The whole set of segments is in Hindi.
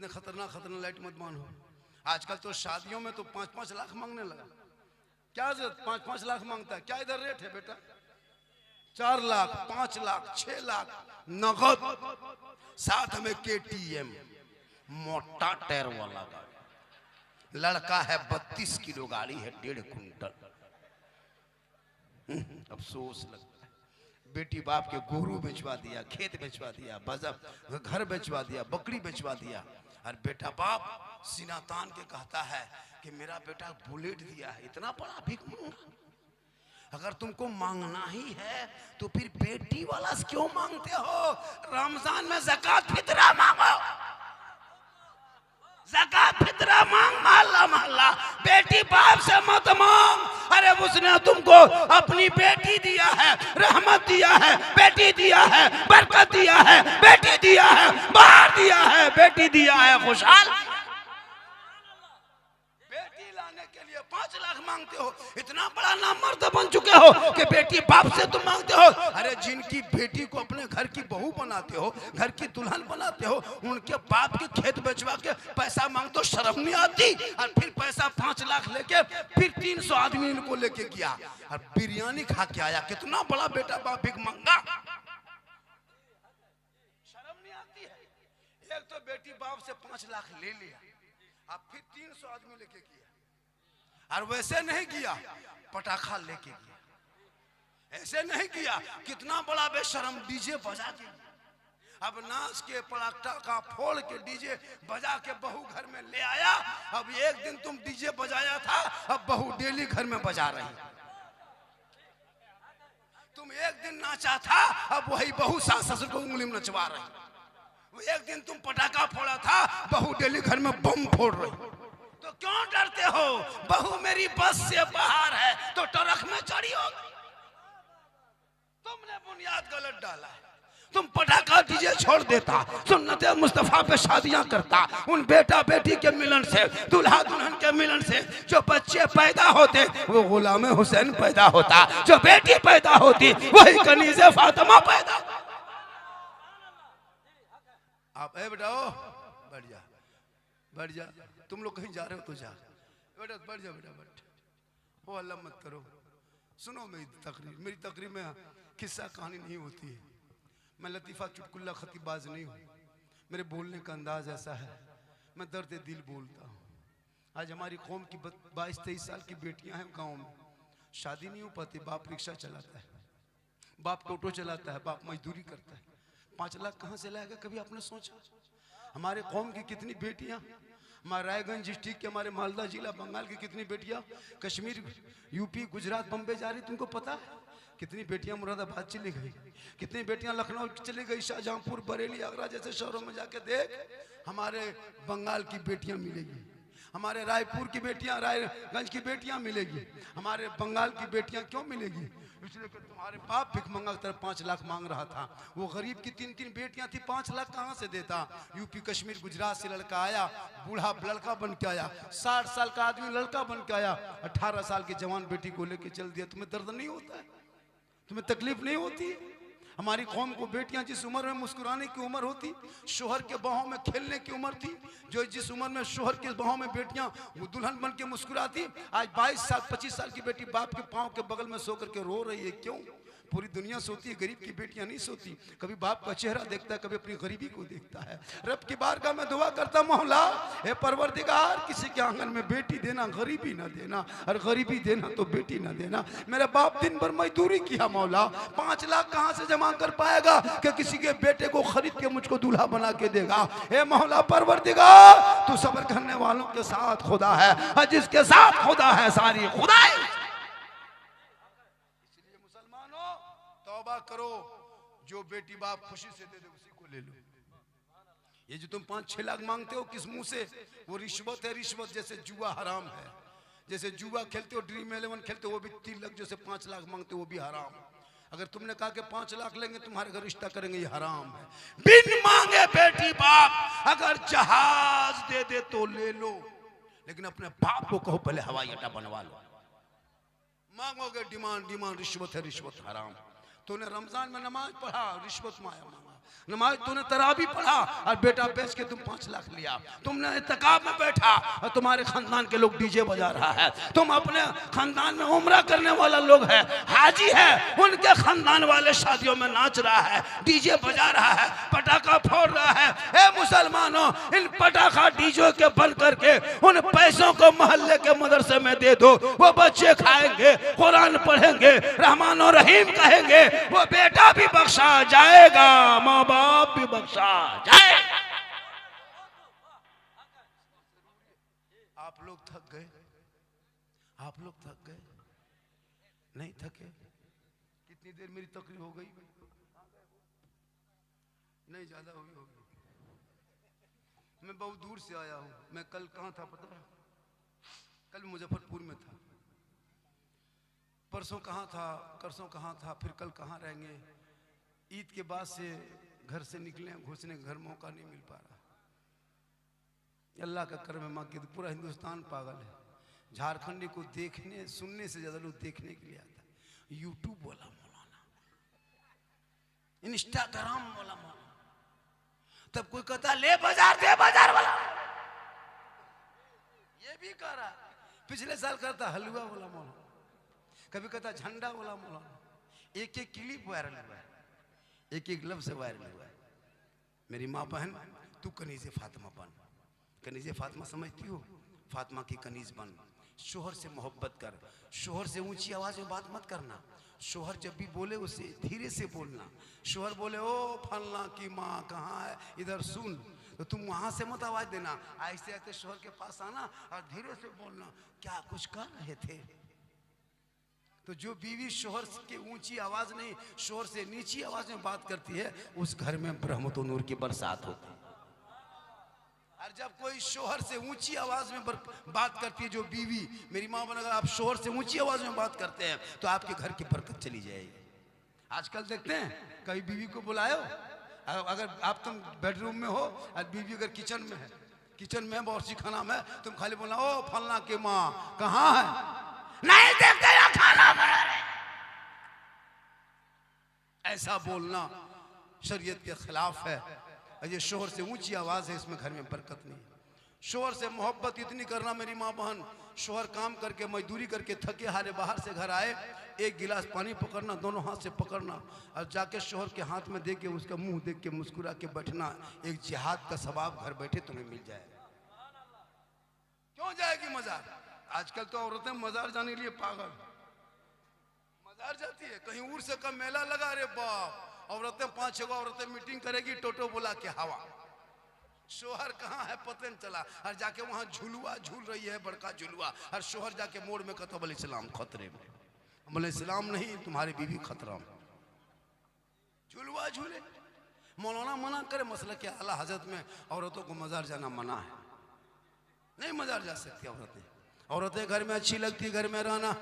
इतने खतरनाक खतरनाक लाइट मत बांधो। आजकल तो शादियों में तो 5-5 लाख मांगने लगा। क्या जरूरत 5-5 लाख मांगता है? क्या इधर रेट है बेटा? 4 लाख, 5 लाख, 6 लाख नगद, साथ में KTM मोटा टायर वाला गाड़ी। लड़का है 32 किलो, गाड़ी है 1.5 कुंटल। अफसोस लगता है, बेटी बाप के गोरू बेचवा दिया, खेत बेचवा दिया, घर बेचवा दिया, बकरी बेचवा दिया, और बेटा बाप सीना तान के कहता है कि मेरा बेटा बुलेट दिया है। इतना बड़ा भीख मांगना। अगर तुमको मांगना ही है तो फिर बेटी वाला क्यों मांगते हो? रमजान में ज़कात फितरा मांगो, ज़कात फितरा मांग, मोहल्ला मोहल्ला। बेटी बाप से मत मांग। अरे उसने तुमको अपनी बेटी दिया है, रहमत दिया है, बेटी दिया है, बरकत दिया है, बेटी दिया है, बाहर दिया है, बेटी दिया है, खुशहाल। बेटी लाने के लिए 5 लाख मांगते हो। इतना बड़ा नामर्द बन चुके हो कि बेटी बाप से तुम मांगते हो। अरे जिनकी बेटी को अपने घर की बहू बनाते हो, घर की दुल्हन बनाते हो, उनके बाप के खेत बेचवा के पैसा मांगते हो, शर्म नहीं आती? और फिर पैसा 5 लाख लेके फिर 300 आदमी इनको लेके गया और बिरयानी खा के आया। कितना बड़ा बेटा बाप भीख मांगा। शर्म नहीं आती है? एक तो बेटी बाप से 5 लाख ले लिया, अब फिर 300 आदमी लेके गया, और वैसे नहीं किया, पटाखा लेके गया। ऐसे नहीं किया, कितना बड़ा बेशरम डीजे बजा के, अब नाच के पटाखा फोड़ के डीजे बजा के बहू घर में ले आया। अब एक दिन तुम डीजे बजाया था, अब बहू डेली घर में बजा रही। तुम एक दिन नाचा था, अब वही बहू सास ससुर को उंगली में नचवा रही। एक दिन तुम पटाखा फोड़ा था, बहू डेली घर में बम फोड़ रही। तो क्यों डरते हो? बहू मेरी बस से बाहर है तो ट्रक में चढ़ी हो। तुमने बुनियाद गलत डाला है। तुम पटाखा डीजे छोड़ देता, सुन्नते मुस्तफा पे शादियां करता, उन बेटा बेटी के मिलन से, दूल्हा दुल्हन के मिलन से जो बच्चे पैदा होते वो गुलाम हुसैन पैदा होता, जो बेटी पैदा होती वही कनीज़े फातिमा पैदा। आप बेटा बढ़ जा, तुम लोग कहीं जा रहे हो तो जा बेटा, बढ़ जा बेटा, बैठ हो, अल्लाह मत करो। सुनो मेरी तकरीर में किस्सा कहानी नहीं होती है। मैं लतीफ़ा चुटकुल्ला खतीबाज नहीं हूँ। मेरे बोलने का अंदाज ऐसा है, मैं दर्द दिल बोलता हूँ। आज हमारी कौम की 22-23 साल की बेटियां हैं गांव में, शादी नहीं हो पाती। बाप रिक्शा चलाता है, बाप टोटो चलाता है, बाप मजदूरी करता है। 5 लाख कहाँ से लाएगा? कभी आपने सोचा? हमारे कौम की कितनी बेटियां, हमारे रायगंज डिस्ट्रिक्ट के, हमारे मालदा जिला बंगाल की कितनी बेटियां कश्मीर, यूपी, गुजरात, बम्बे जा रही, तुमको पता है? कितनी बेटियां मुरादाबाद चली गई, कितनी बेटियां लखनऊ चली गई, शाहजहांपुर, बरेली, आगरा जैसे शहरों में जाके देख। हमारे बंगाल की बेटियां मिलेगी, हमारे रायपुर की बेटियां, रायगंज की बेटियां मिलेगी, हमारे बंगाल की बेटियां क्यों मिलेगी? इसलिए कि तुम्हारे बाप भिख मंगा की तरह 5 लाख मांग रहा था। वो गरीब की 3-3 बेटियां थी, 5 लाख कहाँ से देता? यूपी, कश्मीर, गुजरात से लड़का आया, बूढ़ा लड़का बन के आया, 60 साल का आदमी लड़का बन के आया, 18 साल की जवान बेटी को लेके चल दिया। तुम्हें दर्द नहीं होता है? तुम्हें तकलीफ नहीं होती? हमारी कौम को बेटियां जिस उम्र में मुस्कुराने की उम्र होती, शोहर के बाहों में खेलने की उम्र थी, जो जिस उम्र में शोहर के बाहों में बेटियां दुल्हन बन के मुस्कुराती, आज 22 साल 25 साल की बेटी बाप के पांव के बगल में सो करके रो रही है। क्यों? पूरी दुनिया सोती है, गरीब की बेटियां नहीं सोती। कभी बाप का चेहरा देखता है, कभी अपनी गरीबी को देखता है। रब की बारगाह में दुआ करता, मौला हे परवरदिगार, किसी के आंगन में बेटी देना, गरीबी ना देना, और गरीबी देना तो बेटी ना देना। मेरा बाप दिन भर मजदूरी किया, मौला 5 लाख कहां से जमा कर पाएगा कि किसी के बेटे को खरीद के मुझको दूल्हा बना के देगा? हे मौला परवरदिगार, तू सब्र करने वालों के साथ खुदा है, और जिसके साथ खुदा है सारी खुदाई। तौबा करो, जो बेटी बाप खुशी से दे दे उसी को ले लो। ये जो तुम 5-6 लाख मांगते हो किस मुंह से? वो रिश्वत है। रिश्वत जैसे जुआ हराम है, जैसे जुआ खेलते हो, ड्रीम 11 खेलते हो, वो भी 3 लाख जैसे 5 लाख मांगते हो, वो भी हराम। अगर तुमने कहा कि 5 लाख लेंगे तुम्हारे घर रिश्ता करेंगे, ये हराम है। बिन मांगे बेटी बाप अगर जहाज दे दे तो ले लो, लेकिन अपने बाप को कहो पहले हवाई अड्डा बनवा लो। मांगोगे डिमांड, रिश्वत है, रिश्वत हराम। तूने रमजान में नमाज पढ़ा, रिश्वत मांगा, नमाज तूने तरावी पढ़ा और बेटा बेच के तुम 5 लाख लिया। तुमने इत्तिकाफ में बैठा और तुम्हारे खानदान के लोग डीजे बजा रहा है। तुम अपने खानदान में उम्रा करने वाला लोग है, हाजी है, उनके खानदान वाले शादियों में नाच रहा है, डीजे बजा रहा है, पटाखा फोड़ रहा है। ए मुसलमानों, इन पटाखा डीजे के बंद करके उन पैसों को मोहल्ले के मदरसे में दे दो। वो बच्चे खाएंगे, कुरान पढ़ेंगे, रहमान और रहीम कहेंगे, वो बेटा भी बख्शा जाएगा, माँ बाप भी बख्शा जाएगा। आप लोग थक गए? आप लोग थक गए? नहीं थके? कितनी देर मेरी तकरीर हो गई? नहीं ज्यादा हुई होगी। मैं बहुत दूर से आया हूं। मैं कल कहां था पता है? कल मुजफ्फरपुर में था, परसों कहां था, परसों कहां था, फिर कल कहां रहेंगे। ईद के बाद से घर से निकले, घुसने का घर मौका नहीं मिल पा रहा। अल्लाह का कर्म है, माँ की पूरा हिंदुस्तान पागल है। झारखंडी को देखने सुनने से ज्यादा लोग देखने के लिए आता है। यूट्यूब वाला मौलाना, इंस्टाग्राम वाला मौलाना, तब कोई कहता ले बाजार दे बाजार वाला, ये भी कह रहा। पिछले साल करता हलवा वाला मौलाना, कभी कहता झंडा वाला मौलाना। एक एक क्लिप वायरल हुआ है, एक एक लफ्ज़ वायरल हुआ है। मेरी माँ बहन, तू कनीज़े फातिमा बन। कनीज़े फातिमा समझती हो? फातिमा की कनीज़ बन। शोहर से मोहब्बत कर, शोहर से ऊंची आवाज़ में बात मत करना। शोहर जब भी बोले उसे धीरे से बोलना। शोहर बोले ओ फलना की माँ कहाँ है, इधर सुन, तो तुम वहाँ से मत आवाज़ देना। ऐसे आते शोहर के पास आना और धीरे से बोलना, क्या कुछ कर रहे थे। तो जो बीवी शोहर के ऊंची आवाज नहीं, शोहर से नीची आवाज में बात करती है, उस घर में रहमत और नूर की बरसात होती है। और जब कोई शोहर से ऊंची आवाज में बात करती है, जो बीवी, मेरी माँ बन, अगर आप शोहर से ऊंची आवाज में बात करते हैं तो आपके घर की बरकत चली जाएगी। आजकल देखते हैं, कभी बीवी को बुलायो, अगर आप तुम बेडरूम में हो और बीवी अगर किचन में है, किचन में बावर्ची खाना में, तुम खाली बोलना ओ फलना की माँ कहाँ है, नहीं देखते या खाना बना रहे। ऐसा बोलना शरीयत के खिलाफ है। ये शोहर से ऊंची आवाज है, इसमें घर में बरकत नहीं। शोहर से मोहब्बत इतनी करना, मेरी माँ बहन, शोहर काम करके मजदूरी करके थके हारे बाहर से घर आए, एक गिलास पानी पकड़ना, दोनों हाथ से पकड़ना और जाके शोहर के हाथ में दे के उसका मुंह देख के मुस्कुरा के बैठना। एक जिहाद का सवाब घर बैठे तुम्हें मिल जाएगा। क्यों जाएगी मजार? आजकल तो औरतें मजार जाने के लिए पागल, मजार जाती है। कहीं उर्स का मेला लगा, रे बाप, औरतें 5-6 औरतें मीटिंग करेगी, टोटो बुला के हवा। शोहर कहाँ है पता नहीं चला, और जाके वहां झुलुआ झूल रही है, बड़का झुलुआ, और शोहर जाके मोड़ में कहता बोले इस्लाम खतरे में। बोले इस्लाम नहीं, तुम्हारी बीवी खतरा में। झुलुआ झूले। मौलाना मना करे, मसला के आला हजरत में औरतों को मजार जाना मना है, नहीं मजार जा सकती औरतें। औरतें घर में अच्छी लगती, घर में रहना,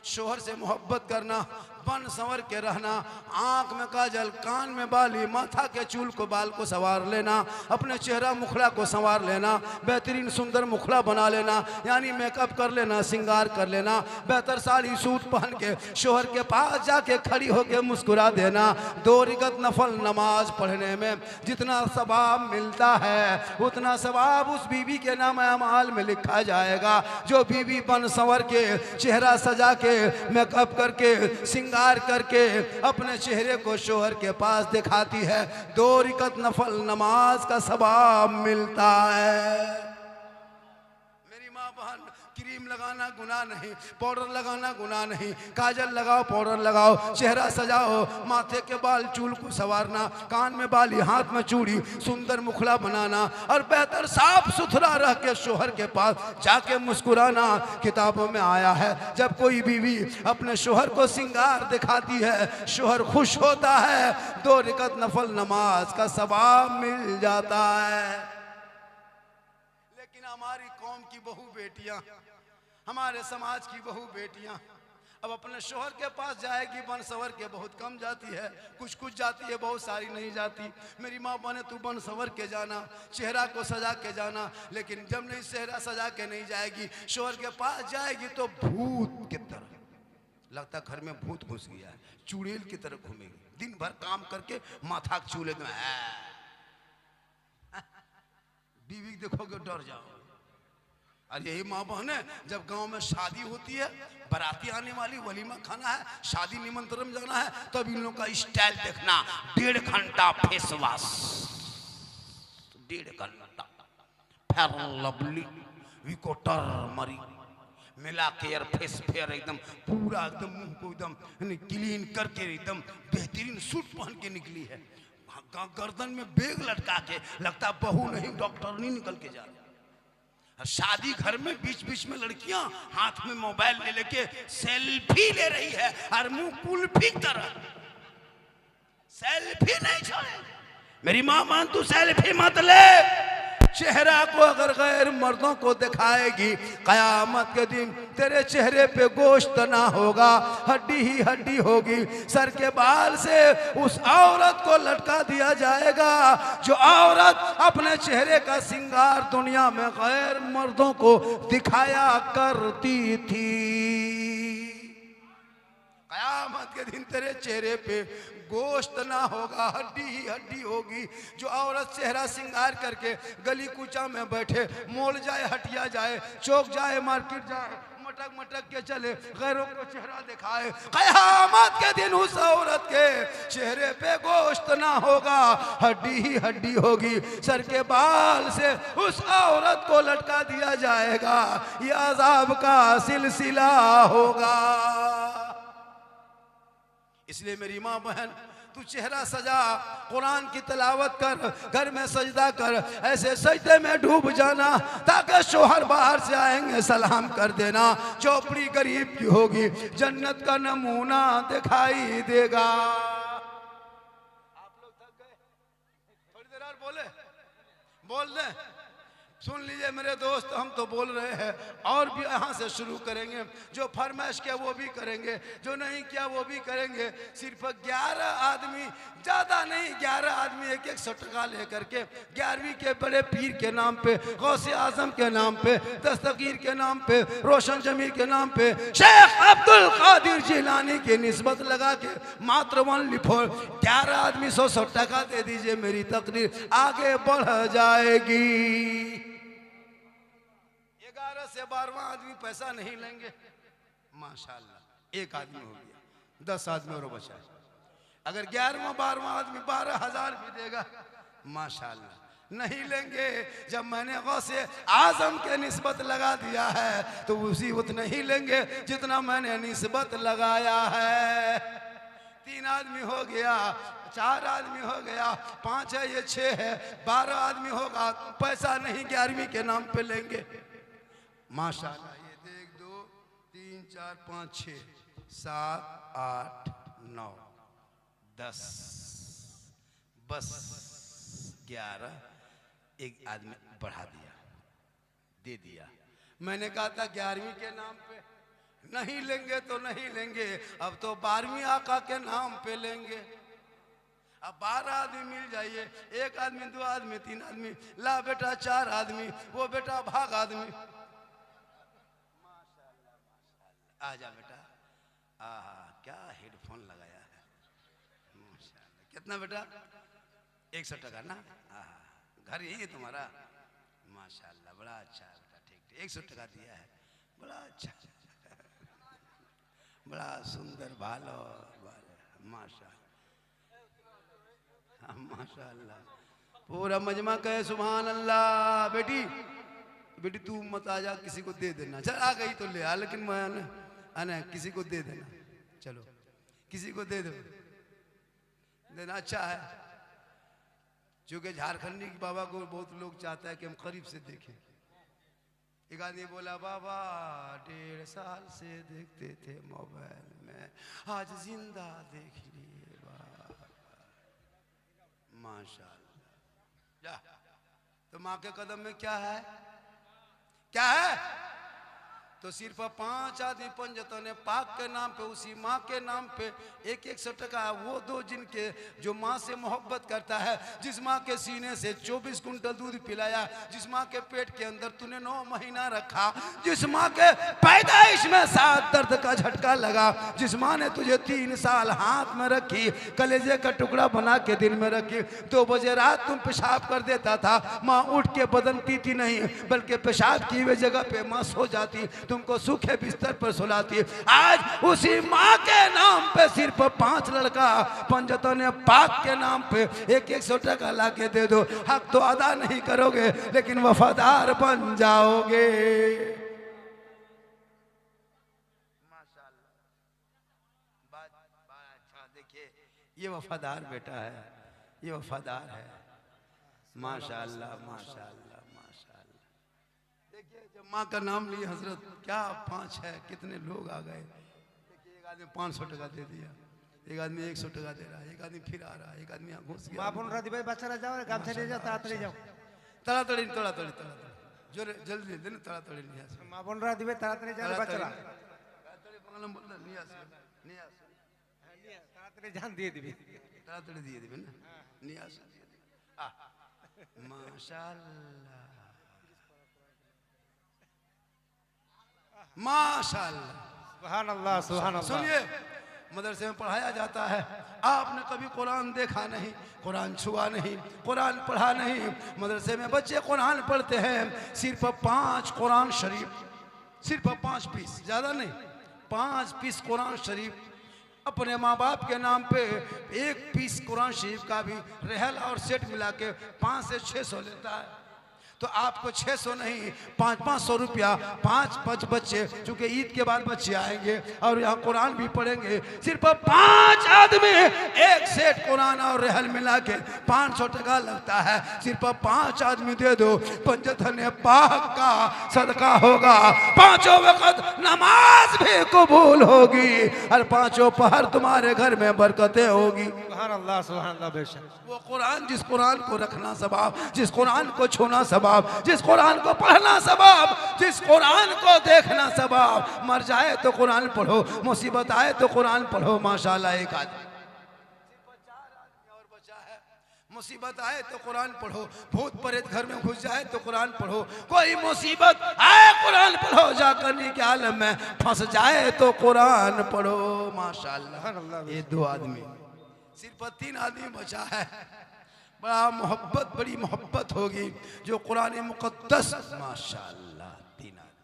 शोहर से मोहब्बत करना, बन संवर के रहना, आंख में काजल, कान में बाली, माथा के चूल को बाल को संवार लेना, अपने चेहरा मुखड़ा को संवार लेना, बेहतरीन सुंदर मुखड़ा बना लेना, यानी मेकअप कर लेना, श्रृंगार कर लेना, बेहतर साड़ी सूट पहन के शोहर के पास जाके खड़ी होके मुस्कुरा देना। 2 रकात नफल नमाज पढ़ने में जितना सवाब मिलता है, उतना सवाब उस बीवी के नाम अमाल में लिखा जाएगा। जो बीवी बन संवर के, चेहरा सजा के, मेकअप करके, श्रृंगार करके अपने चेहरे को शोहर के पास दिखाती है, 2 रकात नफल नमाज का सवाब मिलता है। मेरी माँ बहन, क्रीम लगाना गुनाह नहीं, पाउडर लगाना गुनाह नहीं, काजल लगाओ, पाउडर लगाओ, चेहरा सजाओ, माथे के बाल चूल को संवारना, कान में बाली, हाथ में चूड़ी, सुंदर मुखड़ा बनाना और बेहतर साफ सुथरा रह के शोहर के पास जाके मुस्कुराना। किताबों में आया है, जब कोई बीवी अपने शोहर को श्रृंगार दिखाती है, शोहर खुश होता है, 2 रकात नफल नमाज का सवाब मिल जाता है। लेकिन हमारी कौम की बहू बेटियां, हमारे समाज की बहू बेटियां अब अपने शोहर के पास जाएगी, बन सवर के बहुत कम जाती है, कुछ कुछ जाती है, बहुत सारी नहीं जाती। मेरी माँ बने तू बन सवर के जाना, चेहरा को सजा के जाना, लेकिन जब नहीं चेहरा सजा के नहीं जाएगी, शोहर के पास जाएगी तो भूत की तरह लगता घर में भूत घुस गया है, चुड़ैल की तरह घूमेगी, दिन भर काम करके माथा चूल्हे में बीवी देखोगे डर जाओ। और यही माँ बहन है, जब गांव में शादी होती है, बाराती आने वाली, वलीमा खाना है, शादी निमंत्रण जाना है, तब इन लोगों का स्टाइल देखना, 1.5 घंटा फेस वॉश, 1.5 घंटा फेयर लवली, विको टर्मरी मिला केयर फेस फेयर, एकदम पूरा एकदम मुंह को एकदम क्लीन करके एकदम बेहतरीन सूट पहन के निकली है, गर्दन में बैग लटका के, लगता बहू नहीं डॉक्टर नहीं निकल के जा रही। शादी घर में बीच बीच में लड़कियां हाथ में मोबाइल ले लेके सेल्फी ले रही है, और मुंह कुल्फी की तरह, सेल्फी नहीं छोड़े। मेरी मां मान, तू सेल्फी मत ले, चेहरा को अगर गैर मर्दों को दिखाएगी, कयामत के दिन तेरे चेहरे पे गोश्त ना होगा, हड्डी ही हड्डी होगी। सर के बाल से उस औरत को लटका दिया जाएगा जो औरत अपने चेहरे का श्रृंगार दुनिया में गैर मर्दों को दिखाया करती थी। कयामत के दिन तेरे चेहरे पे गोश्त ना होगा, हड्डी ही हड्डी होगी। जो औरत चेहरा श्रृंगार करके गली कूचा में बैठे, मॉल जाए, हटिया जाए, चौक जाए, मार्केट जाए, मटक मटक के चले, गैरों को चेहरा दिखाए, कयामत के दिन उस औरत के चेहरे पे गोश्त ना होगा, हड्डी ही हड्डी होगी। सर के बाल से उस औरत को लटका दिया जाएगा, ये अजाब का सिलसिला होगा। इसलिए मेरी माँ बहन, तू चेहरा सजा, कुरान की तिलावत कर, घर में सजदा कर, ऐसे सजदे में डूब जाना ताकि शोहर बाहर से आएंगे सलाम कर देना। चौपड़ी गरीब की होगी, जन्नत का नमूना दिखाई देगा। आप लोग थक गए, थोड़ी देर और बोल दे। सुन लीजिए मेरे दोस्त, हम तो बोल रहे हैं और भी यहाँ से शुरू करेंगे। जो फरमाइश किया वो भी करेंगे, जो नहीं किया वो भी करेंगे। सिर्फ 11 आदमी, ज़्यादा नहीं, 11 आदमी 100 टका लेकर के 11वीं के बड़े पीर के नाम पे, गौसे आजम के नाम पे, दस्तगीर के नाम पे, रोशन जमीर के नाम पे, शेख अब्दुल कादिर जिलानी की निस्बत लगा के मात्र 11 आदमी 100 टका दे दीजिए, मेरी तकरीर आगे बढ़ जाएगी। 11 से 12वां आदमी पैसा नहीं लेंगे, माशाल्लाह, एक आदमी हो गया, 10 आदमी और बचा। अगर 11वां 12वां आदमी 12,000 भी देगा, माशाल्लाह, नहीं लेंगे। जब मैंने गौसे आजम के निस्बत लगा दिया है तो उसी उतना ही लेंगे जितना मैंने निस्बत लगाया है। 3 आदमी हो गया, 4 आदमी हो गया, 5 है, ये 6 है, 12 आदमी होगा, पैसा नहीं 11वीं के नाम पे लेंगे, माशाल्लाह। ये देख, 2 3 4 5 6 7 8 9 10, बस 11, एक आदमी बढ़ा दिया, दे दिया। मैंने कहा था 11वीं के नाम पे नहीं लेंगे तो नहीं लेंगे, अब तो 12वीं आका के नाम पे लेंगे। अब 12 आदमी मिल जाइए, 1 आदमी, 2 आदमी, 3 आदमी, ला बेटा 4 आदमी, वो बेटा भाग आदमी, आजा बेटा, आहा क्या हेडफोन लगाया है, माशाल्लाह। कितना बेटा? 100 टका ना, आहा, घर यही है तुम्हारा, माशाल्लाह, बड़ा अच्छा है बेटा, ठीक, 100 टका दिया है, बड़ा अच्छा, बड़ा सुंदर भालो, माशाल्लाह, माशाल्लाह। पूरा मजमा कहे सुभान अल्लाह। बेटी तू मत आ जा, किसी को दे देना, चल आ गई तो ले आ, लेकिन मैं आना किसी को दे देना, चलो किसी को दे दो, देना अच्छा है। क्योंकि झारखंडी बाबा को बहुत लोग चाहता है कि हम करीब से देखें। एक आदमी बोला, बाबा 1.5 साल से देखते थे मोबाइल में, आज जिंदा देख लिए बाबा, माशाल्लाह। जा, तो माँ के कदम में क्या है, क्या है? तो सिर्फ 5 आदमी पंजतन पाक के नाम पे, उसी माँ के नाम पे 100 टका। वो दो जिनके जो माँ से मोहब्बत करता है, जिस माँ के सीने से 24 कुंटल दूध पिलाया, जिस माँ के पेट के अंदर तूने 9 महीना रखा, जिस माँ के पैदाइश में 7 दर्द का झटका लगा, जिस माँ ने तुझे 3 साल हाथ में रखी, कलेजे का टुकड़ा बना के दिल में रखी, 2 बजे रात तुम पेशाब कर देता था, माँ उठ के बदलती थी नहीं, बल्कि पेशाब की हुई जगह पे माँ सो जाती, तुमको सूखे बिस्तर पर सुलाती। आज उसी माँ के नाम पे सिर्फ 5 लड़का पंजतन पाक के नाम पे 100 टका ला के दे दो। हक तो अदा नहीं करोगे, लेकिन वफादार बन जाओगे। माशाअल्लाह, देखिए ये वफादार बेटा है, ये वफादार है। माशाअल्लाह माशाअल्लाह माशाअल्लाह। देखिए जब माँ का नाम लिए हजरत, क्या 5 है, कितने लोग आ गए। देखिए एक आदमी 500 टका दे दिया, एक आदमी 100 टका दे रहा है, एक आदमी फिर आ रहा है, एक आदमी यहाँ घुस गया। माँ बोल रहा थी भाई बच्चा जाओ, गामछा ले जाओ, ताड़ाताड़ी जाओ, तड़ातड़ी तड़ातड़ी तड़ातड़ी जो जल्दी दे ना, तड़ातड़ी नियास माँ बोल रहा थी भाई ताड़ाताड़ी जाओ बच्चा, तड़ातड़ी बांग्ला बोल रहा नियास नियास ताड़ाताड़ी जान दिए दिबी, तड़ातड़ी दिए दिबे ना, नियास माशाअल्लाह माशाअल्लाह सुभान अल्लाह सुभान अल्लाह। सुनिए, मदरसे में पढ़ाया जाता है, आपने कभी कुरान देखा नहीं, कुरान छुआ नहीं, कुरान पढ़ा नहीं। मदरसे में बच्चे कुरान पढ़ते हैं, सिर्फ 5 कुरान शरीफ, सिर्फ 5 पीस, ज़्यादा नहीं, 5 पीस कुरान शरीफ अपने माँ बाप के नाम पे। 1 पीस कुरान शरीफ का भी रहल और सेट मिला के 5 से 600 लेता है। तो आपको 600 नहीं, 500 रुपया, 5 बच्चे, चूंकि ईद के बाद बच्चे आएंगे और यहाँ कुरान भी पढ़ेंगे, सिर्फ 5 आदमी 1 सेट कुरान और रहल मिला के 500 टका लगता है। सिर्फ 5 आदमी दे दो, पंजतन पाक का सदका होगा, 5 वक्त नमाज भी कबूल होगी और 5 पहर तुम्हारे घर में बरकतें होगी। सुभान अल्लाह सुभान अल्लाह। बेशक वो कुरान, जिस कुरान को रखना सवाब, जिस कुरान को छूना सवाब, जिस कुरान को पढ़ना सवाब, जिस कुरान को देखना सवाब। मर जाए तो कुरान पढ़ो, मुसीबत आए तो कुरान पढ़ो। माशाल्लाह एक आदमी और बचा है, मुसीबत आए तो कुरान पढ़ो, भूत प्रेत घर में घुस जाए तो कुरान पढ़ो, कोई मुसीबत आए कुरान पढ़ो, जाकर के आलम में फंस जाए तो कुरान पढ़ो। माशाल्लाह ये 2 आदमी, सिर्फ 3 आदमी बचा है। बड़ा मोहब्बत, बड़ी मोहब्बत होगी जो कुरान मुक़द्दस। माशाअल्लाह 3 आदमी,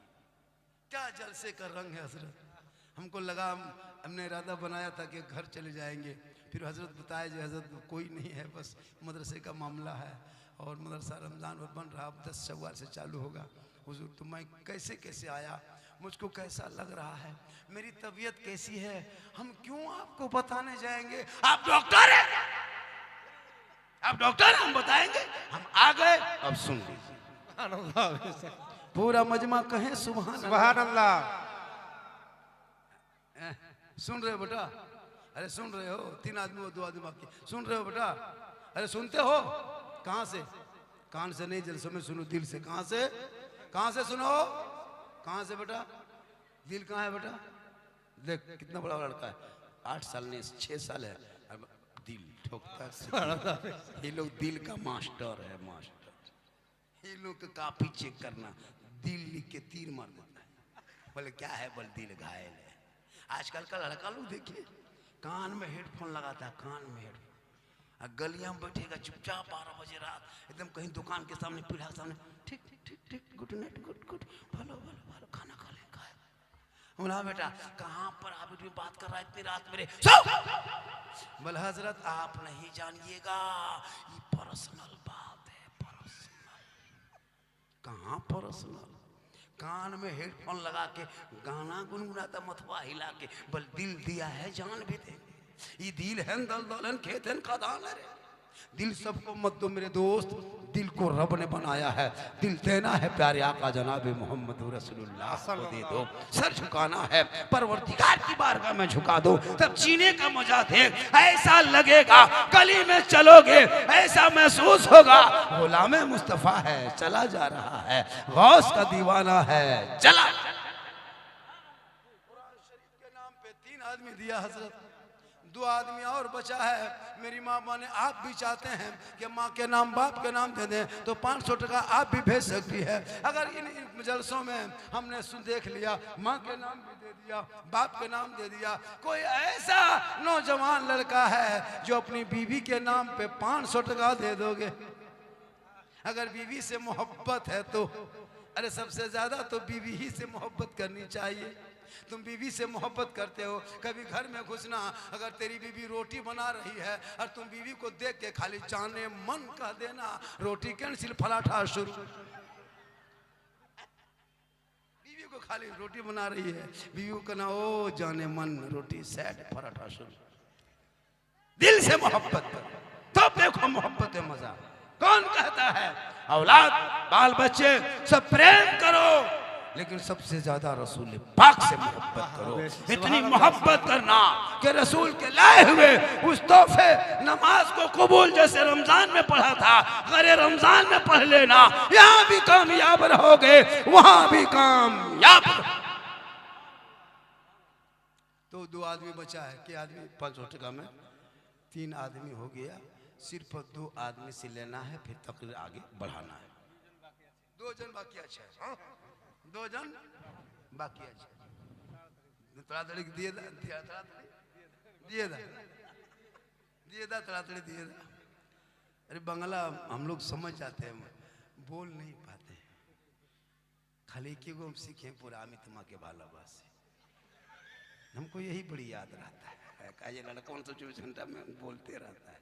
क्या जलसे का रंग है हजरत। हमको लगा, हमने इरादा बनाया था कि घर चले जाएंगे, फिर हजरत बताया जो हजरत कोई नहीं है, बस मदरसे का मामला है और मदरसा रमज़ान और बन रहा, 10 शव्वाल से चालू होगा। हुजूर तो मैं कैसे कैसे आया, मुझको कैसा लग रहा है, मेरी तबीयत कैसी है, हम क्यों आपको बताने जाएंगे, आप डॉक्टर हैं, आप डॉक्टर, हम बताएंगे। हम आ गए, अब सुन लीजिए। सुभान अल्लाह। पूरा मजमा कहें सुभान सुभान अल्लाह। सुन रहे हो बेटा, अरे सुन रहे हो, 3 आदमी और 2 आदमी बाकी, सुन रहे हो बेटा, अरे सुनते हो, कहाँ से, कान से नहीं, जलसों में सुनो, दिल से। कहाँ से, कहाँ से सुनो, कहाँ से बेटा, दिल कहाँ है बेटा, देख कितना बड़ा लड़का है, 8 साल नहीं 6 साल है, दिल ठोकता है। ये लोग दिल का मास्टर है, मास्टर। ये लोग का काफी चेक करना, दिल लिख के तीर मार देता है। बोले क्या है, बोल दिल घायल है। आजकल का लड़का लोग देखिए, कान में हेडफोन लगाता है, कान में हेडफोन, गलियां में बैठेगा चुपचाप 12 बजे रात, एकदम कहीं दुकान के सामने, पीढ़ा के सामने, ठीक ठीक ठीक ठीक, गुड नाइट, गुड गुड, भलो भलो भलो, खाना खा ले, खाए। बोला बेटा कहाँ पर आप बात कर रहा है इतनी रात मेरे, बोला हजरत आप नहीं जानिएगा, ये पर्सनल बात है, पर्सनल। कहाँ पर्सनल, कान में हेडफोन लगा के गाना गुनगुनाता, मथुआ हिला के, बल दिल दिया है जान भी देंगे। ये दिल है दल दलन खेत है खदान है, दिल सबको मत दो मेरे दोस्त, दिल को रब ने बनाया है, दिल देना है प्यारे आका जनाब मोहम्मद रसूलुल्लाह को दे दो, सर झुकाना है परवरदिगार की बारगाह में झुका दो, तब जीने का मजा देख, ऐसा लगेगा गली में चलोगे ऐसा महसूस होगा गुलाम मुस्तफा है चला जा रहा है, गौस का दीवाना है चला। आदमी दिया हजरत, 2 आदमी और बचा है। मेरी माँ माने आप भी चाहते हैं कि माँ के नाम बाप के नाम दे दें तो 500 टका आप भी भेज सकती है। अगर इन जलसों में हमने देख लिया माँ के नाम भी दे दिया, बाप के नाम दे दिया, कोई ऐसा नौजवान लड़का है जो अपनी बीवी के नाम पे 500 टका दे दोगे? अगर बीवी से मोहब्बत है तो अरे सबसे ज्यादा तो बीवी ही से मोहब्बत करनी चाहिए। तुम बीवी से मोहब्बत करते हो, कभी घर में घुसना, अगर तेरी बीवी रोटी बना रही है और तुम बीवी को देख के खाली जाने मन कह देना रोटी कैंसिल फलाठा शुरू। बीवी को खाली रोटी बना रही है, बीवी को कहना ओ जाने मन रोटी सेट फलाठा शुरू। दिल से मोहब्बत करो तब देखो मोहब्बत है मजा। कौन कहता है औलाद बाल बच्चे सब प्रेम करो, लेकिन सबसे ज्यादा रसूल पाक से मोहब्बत करो। इतनी मोहब्बत करना कि रसूल के लाए हुए उस तोहफे नमाज को कबूल जैसे रमजान में पढ़ा था, अगर रमजान में पढ़ लेना यहाँ भी कामयाब रहोगे वहां भी कामयाब। तो 2 आदमी बचा है कि आदमी 500 टका में 3 आदमी हो गया। सिर्फ 2 आदमी से लेना है, फिर तकरीर आगे बढ़ाना है। 2 जन बाकी अच्छा है, 2 जन बाकी अच्छा। तड़ातड़ी दिए दा तड़ातड़ी दिए दा। अरे बंगला हम लोग समझ जाते हैं, बोल नहीं पाते। खाली की को हम सीखे पूरा अमित माँ के भालाबास से हमको यही बड़ी याद रहता है। का ये लड़का 24 घंटा में बोलते रहता है।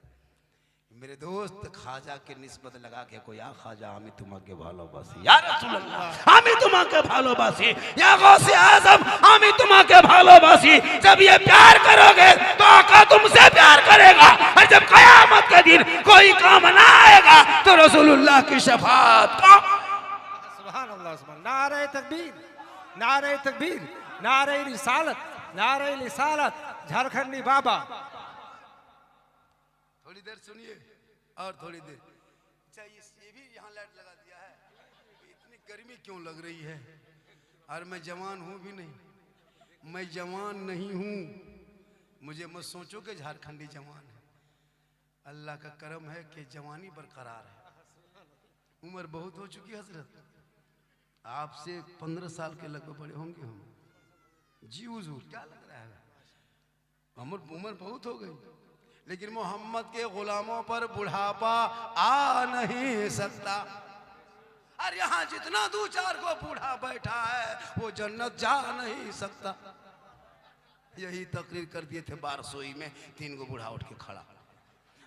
मेरे दोस्त खाजा के निस्बत लगा के कोई या खाजा हमें तुम्हारे भालोबासी, या रसूल अल्लाह हमें तुम्हारे भालोबासी, या गौसे आजम हमें तुम्हारे भालोबासी। जब ये प्यार करोगे तो आका तुमसे प्यार करेगा, और जब कयामत के दिन कोई काम ना आएगा तो रसूलुल्लाह की शफाअत। सुभान अल्लाह, सुभान। नारे तकबीर, नारे तकबीर, नारे रिसालत, नारे रिसालत, झारखंडी बाबा। थोड़ी देर सुनिए और थोड़ी देर। अच्छा ये भी यहाँ लाइट लगा दिया है, इतनी गर्मी क्यों लग रही है? और मैं जवान हूँ भी नहीं, मैं जवान नहीं हूँ। मुझे मत सोचो कि झारखंडी जवान है। अल्लाह का करम है कि जवानी बरकरार है। उम्र बहुत हो चुकी है हजरत, आपसे 15 साल के लगभग बड़े होंगे हम। जी हुजूर क्या लग रहा है? उम्र बहुत हो गई, लेकिन मोहम्मद के गुलामों पर बुढ़ापा आ नहीं सकता। और यहाँ जितना 2-4 को बूढ़ा बैठा है वो जन्नत जा नहीं सकता। यही तकरीर कर दिए थे बारसोई में, 3 को बूढ़ा उठ के खड़ा,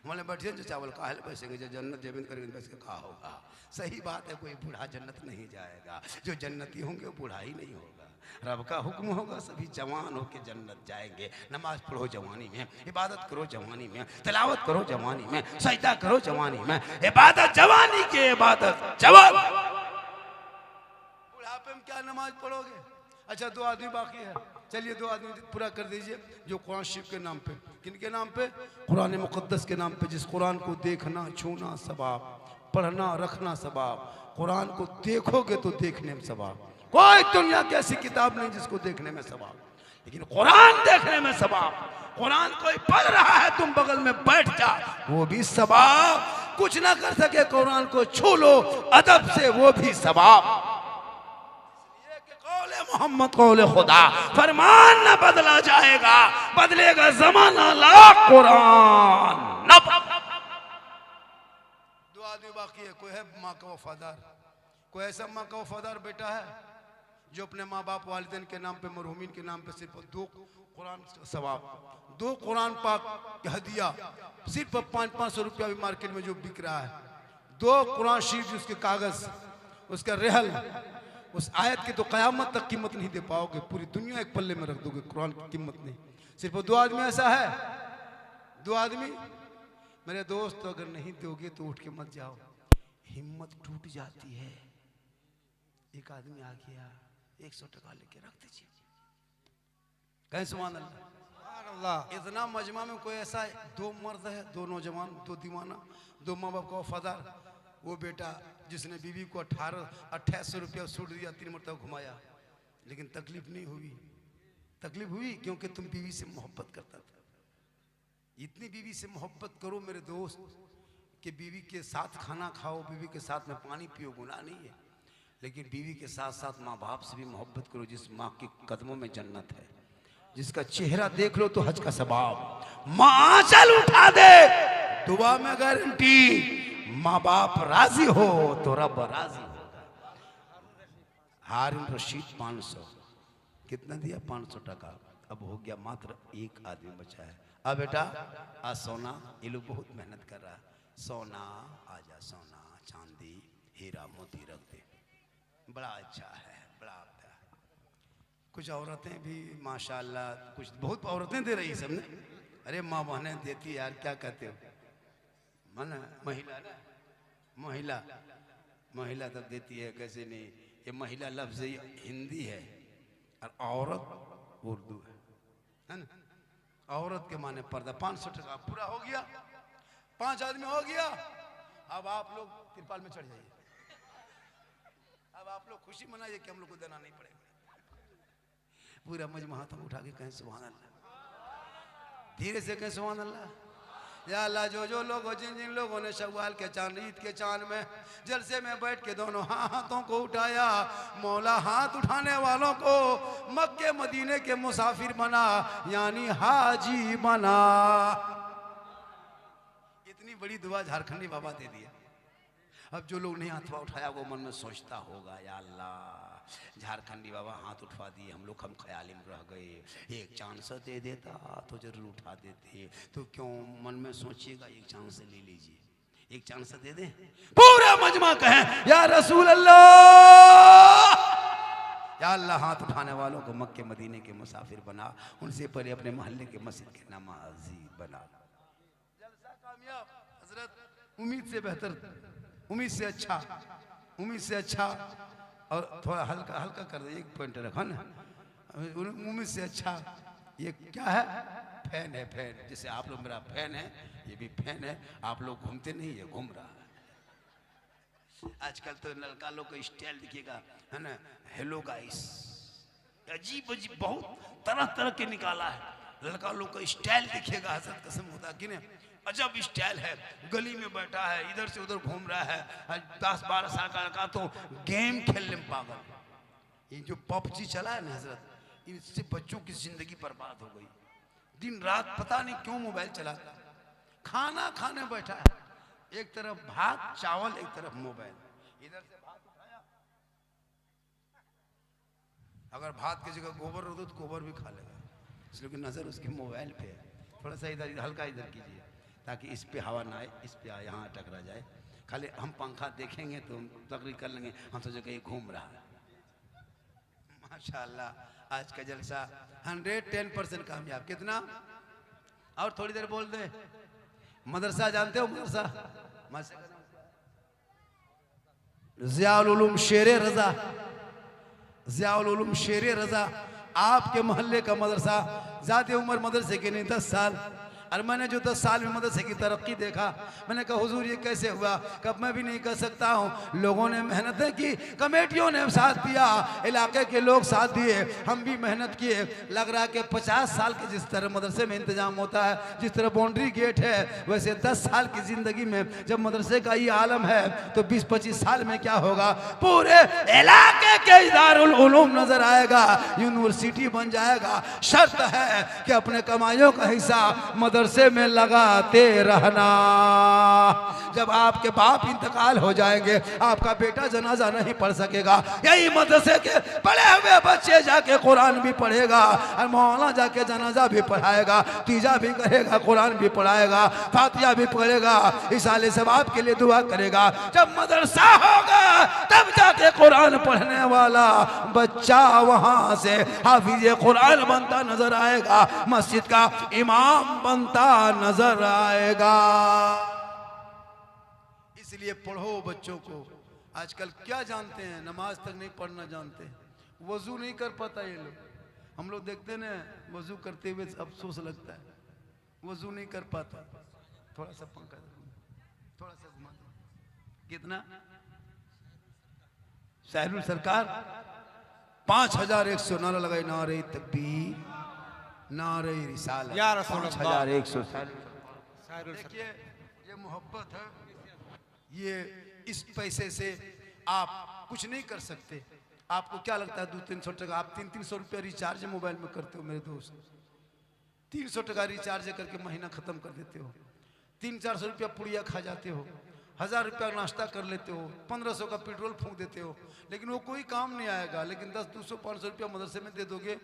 बोले बैठिए जो चावल काहे बैठेंगे, जो जन्नत जमीन करेंगे बैठ के कहा होगा। सही बात है, कोई बूढ़ा जन्नत नहीं जाएगा, जो जन्नती होंगे वो बूढ़ा ही नहीं होगा। रब का हुक्म होगा सभी जवान होके जन्नत जाएंगे। नमाज पढ़ो जवानी में, इबादत करो जवानी में, तिलावत करो जवानी में, सजदा करो जवानी में। इबादत जवानी की इबादत जवान। बुढ़ापे में क्या नमाज पढ़ोगे? अच्छा 2 आदमी बाकी है, चलिए 2 आदमी पूरा कर दीजिए। जो कुरान शरीफ के नाम पे, किनके नाम पे? कुरान मुक़द्दस के नाम पे। जिस कुरान को देखना छूना सवाब, पढ़ना रखना सवाब। कुरान को देखोगे तो देखने में सवाब। कोई दुनिया की ऐसी किताब नहीं जिसको देखने में सवाब, लेकिन कुरान देखने में सवाब। कुरान कोई पढ़ रहा है तुम बगल में बैठ जा, वो भी सवाब। कुछ ना कर सके कुरान को छू लो अदब से, वो भी सवाब। कौले मोहम्मद कौले खुदा, फरमान न बदला जाएगा, बदलेगा जमाना ला कुरान न। 2 आदमी बाकी है। कोई है माँ का वफादार, कोई ऐसा माँ का वफादार बेटा है जो अपने माँ बाप वालिदैन के नाम पे, मरहूमीन के नाम पे सिर्फ 2 कुरान सवाब, 2 कुरान पाक की हदिया, सिर्फ 500-500 रुपया भी मार्केट में जो बिक रहा है। 2 कुरान शरीफ उसके कागज, उसका रेहल, उस आयत की तो कयामत तक कीमत नहीं दे पाओगे। पूरी दुनिया एक पल्ले में रख दोगे, कुरान की कीमत नहीं। सिर्फ 2 आदमी ऐसा है, 2 आदमी। मेरे दोस्त अगर नहीं दोगे तो उठ के मत जाओ, हिम्मत टूट जाती है। एक आदमी आ गया, 100 टका लेके रख दीजिए, कहीं सुभान अल्लाह। इतना मजमा में कोई ऐसा 2 मर्द है, 2 नौजवान, 2 दीवाना, 2 माँ बाप का वफादार। वो बेटा जिसने बीवी को 2800 रुपया सूट दिया, 3 मरतबा घुमाया, लेकिन तकलीफ नहीं हुई। तकलीफ हुई क्योंकि तुम बीवी से मोहब्बत करता था। इतनी बीवी से मोहब्बत करो मेरे दोस्त कि बीवी के साथ खाना खाओ, बीवी के साथ में पानी पियो, गुनाह नहीं है। लेकिन बीवी के साथ साथ माँ बाप से भी मोहब्बत करो, जिस माँ के कदमों में जन्नत है, जिसका चेहरा देख लो तो हज का सवाब। माँ आंचल उठा दे, दुआ में गारंटी। माँ बाप राजी हो तो रब राजी होगा। हारून रशीद 500 कितना दिया? 500 टका। अब हो गया मात्र एक आदमी बचा है। अब बेटा आज सोना, ये लोग बहुत मेहनत कर रहा है। सोना आजा, सोना चांदी हीरा मोती रख दे, बड़ा अच्छा है, बड़ा अच्छा है। कुछ औरतें भी माशाल्लाह, कुछ बहुत औरतें दे रही सबने। अरे माँ बहनें देती यार, क्या कहते हो मन, महिला ना, महिला महिला तब देती है, कैसे नहीं। ये महिला लफ्ज हिंदी है और औरत उर्दू है ना। औरत के माने पर्दा। 500 टका पूरा हो गया, 5 आदमी हो गया। अब आप लोग तिरपाल में चढ़ जाइए। अब आप लोग खुशी मनाइए कि हम लोग को देना नहीं पड़ेगा। पूरा मजमा हाथ उठा के कहें सुभान अल्लाह, धीरे से कहें सुभान अल्लाह। या अल्लाह, जो जो लोग, जिन जिन लोगों ने शव्वाल के चांद, ईद के चांद में जलसे में बैठ के दोनों हाथों को उठाया, मौला हाथ उठाने वालों को मक्के मदीने के मुसाफिर बना, यानी हाजी बना। इतनी बड़ी दुआ झारखंडी बाबा दे दिया। अब जो लोग नहीं हाथ उठाया वो मन में सोचता होगा, या अल्लाह झारखंडी बाबा हाथ उठवा दिए, हम लोग हम ख्याली में रह गए, एक चांस दे देता तो जरूर उठा देते। तो क्यों मन में सोचिएगा, एक चांस ले लीजिए, एक चांस दे दे। पूरा मजमा कहें या रसूल अल्लाह, या अल्लाह हाथ उठाने वालों को मक्के मदीने के मुसाफिर बना, उनसे पहले अपने मोहल्ले के मस्जिद के नमाजी बना। जलसा कामयाब हजरत, उम्मीद से बेहतर, उम्मीद से अच्छा, उम्मीद से अच्छा। और थोड़ा हल्का हल्का कर दे, 1 पॉइंट रखा ना, उम्मीद से अच्छा। ये क्या है? फैन है, फैन। जैसे आप लोग मेरा फैन है, ये भी फैन है। आप लोग घूमते नहीं, ये घूम रहा है। आजकल तो लड़का लोग का स्टाइल दिखेगा, है ना, हेलो गाइस, अजीब अजीब बहुत तरह तरह के निकाला है। लड़का लोग का स्टाइल दिखेगा, हजरत कसम होता कि नहीं, अजब स्टाइल है। गली में बैठा है, इधर से उधर घूम रहा है। 10-12 साल का लड़का तो गेम खेलने में पागल। ये जो पबजी चला है ना हजरत, इससे बच्चों की जिंदगी बर्बाद हो गई। दिन रात पता नहीं क्यों मोबाइल चलाता। खाना खाने बैठा है, एक तरफ भात चावल, एक तरफ मोबाइल। इधर से भात उठाया, अगर भात की जगह गोबर हो तो गोबर भी खा लेगा, इसलिए कि नजर उसके मोबाइल पे है। थोड़ा सा इधर हल्का इधर कीजिए ताकि इस पे हवा ना आए, इस पे यहाँ टकरा जाए। खाली हम पंखा देखेंगे तो तकरीर कर लेंगे, हम सोचे कहीं घूम रहा है। माशाल्लाह आज का जलसा 110% कामयाब। कितना? और थोड़ी देर बोल दे। मदरसा जानते हो? मदरसा ज़ियाउल उलूम शेरे रजा, ज़ियाउल उलूम शेरे रजा आपके मोहल्ले का मदरसा। ज़्यादा उम्र मदरसे की नहीं, 10 साल। और मैंने जो 10 साल में मदरसे की तरक्की देखा, मैंने कहा हुजूर ये कैसे हुआ? कब मैं भी नहीं कर सकता हूँ। लोगों ने मेहनतें की, कमेटियों ने साथ दिया, इलाके के लोग साथ दिए, हम भी मेहनत किए। लग रहा है कि 50 साल के जिस तरह मदरसे में इंतजाम होता है, जिस तरह बाउंड्री गेट है, वैसे 10 साल की जिंदगी में जब मदरसे का ये आलम है तो 20-25 साल में क्या होगा? पूरे इलाके के इदारुल उलूम नजर आएगा, यूनिवर्सिटी बन जाएगा। शर्त है कि अपने कमाइयों का हिस्सा मदरसे में लगाते रहना। जब आपके बाप इंतकाल हो जाएंगे, आपका बेटा जनाजा नहीं पढ़ सकेगा, यही मदरसे के पढ़े हुए बच्चे जाके कुरान भी पढ़ेगा, और मौलाना जाके जनाजा भी पढ़ाएगा, तीजा भी करेगा, कुरान भी पढ़ाएगा, फातिहा भी पढ़ेगा, इसाले सवाब के लिए दुआ करेगा। जब मदरसा होगा तब जाके कुरान पढ़ने वाला बच्चा वहां से हाफिज कुरान बनता नजर आएगा, मस्जिद का इमाम बनता नजर आएगा। इसलिए पढ़ो बच्चों को। आजकल क्या जानते हैं? नमाज तक नहीं पढ़ना जानते, वजू नहीं कर पाता ये लोग। हम लोग देखते ना, वजू करते हुए अफसोस लगता है, वजू नहीं कर पाता। थोड़ा सा पंखा, थोड़ा सा घुमा दो। कितना? शाहरुल सरकार 5100 नारा लगाए, नारे तकबीर, नारे रिसालत, या रसूल अल्लाह। 5100। साहिरुल देखिए ये मोहब्बत है, ये इस पैसे से आप कुछ नहीं कर सकते। आपको क्या लगता है 200-300 टका, आप 300 रुपया रिचार्ज मोबाइल में करते हो मेरे दोस्त, 300 टका रिचार्ज करके महीना खत्म कर देते हो, 300-400 रुपया पुड़िया खा जाते हो, 1000 रुपया नाश्ता कर लेते हो, 1500 का पेट्रोल फूंक देते हो, लेकिन वो कोई काम नहीं आएगा। लेकिन 10, 200, 500 रुपया मदरसे में दे दोगे,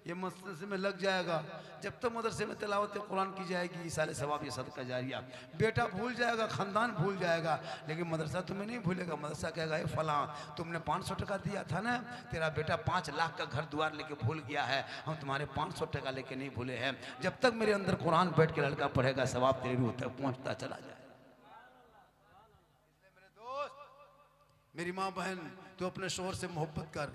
ये मदरसे में लग जाएगा। जब तक मदरसे में तिलावत कुरान की जाएगी, साले सवाब, ये सदका जारिया। बेटा भूल जाएगा, खानदान भूल जाएगा, लेकिन मदरसा तुम्हें नहीं भूलेगा। मदरसा कहेगा ए फलां, तुमने 500 टका दिया था ना, तेरा बेटा 5 लाख का घर द्वार लेके भूल गया है, हम तुम्हारे 500 टका लेके नहीं भूले हैं। जब तक मेरे अंदर कुरान बैठ के लड़का पढ़ेगा, सवाब तेरी रूह तक पहुँचता चला जाए। मेरी माँ बहन, तो अपने शोहर से मोहब्बत कर,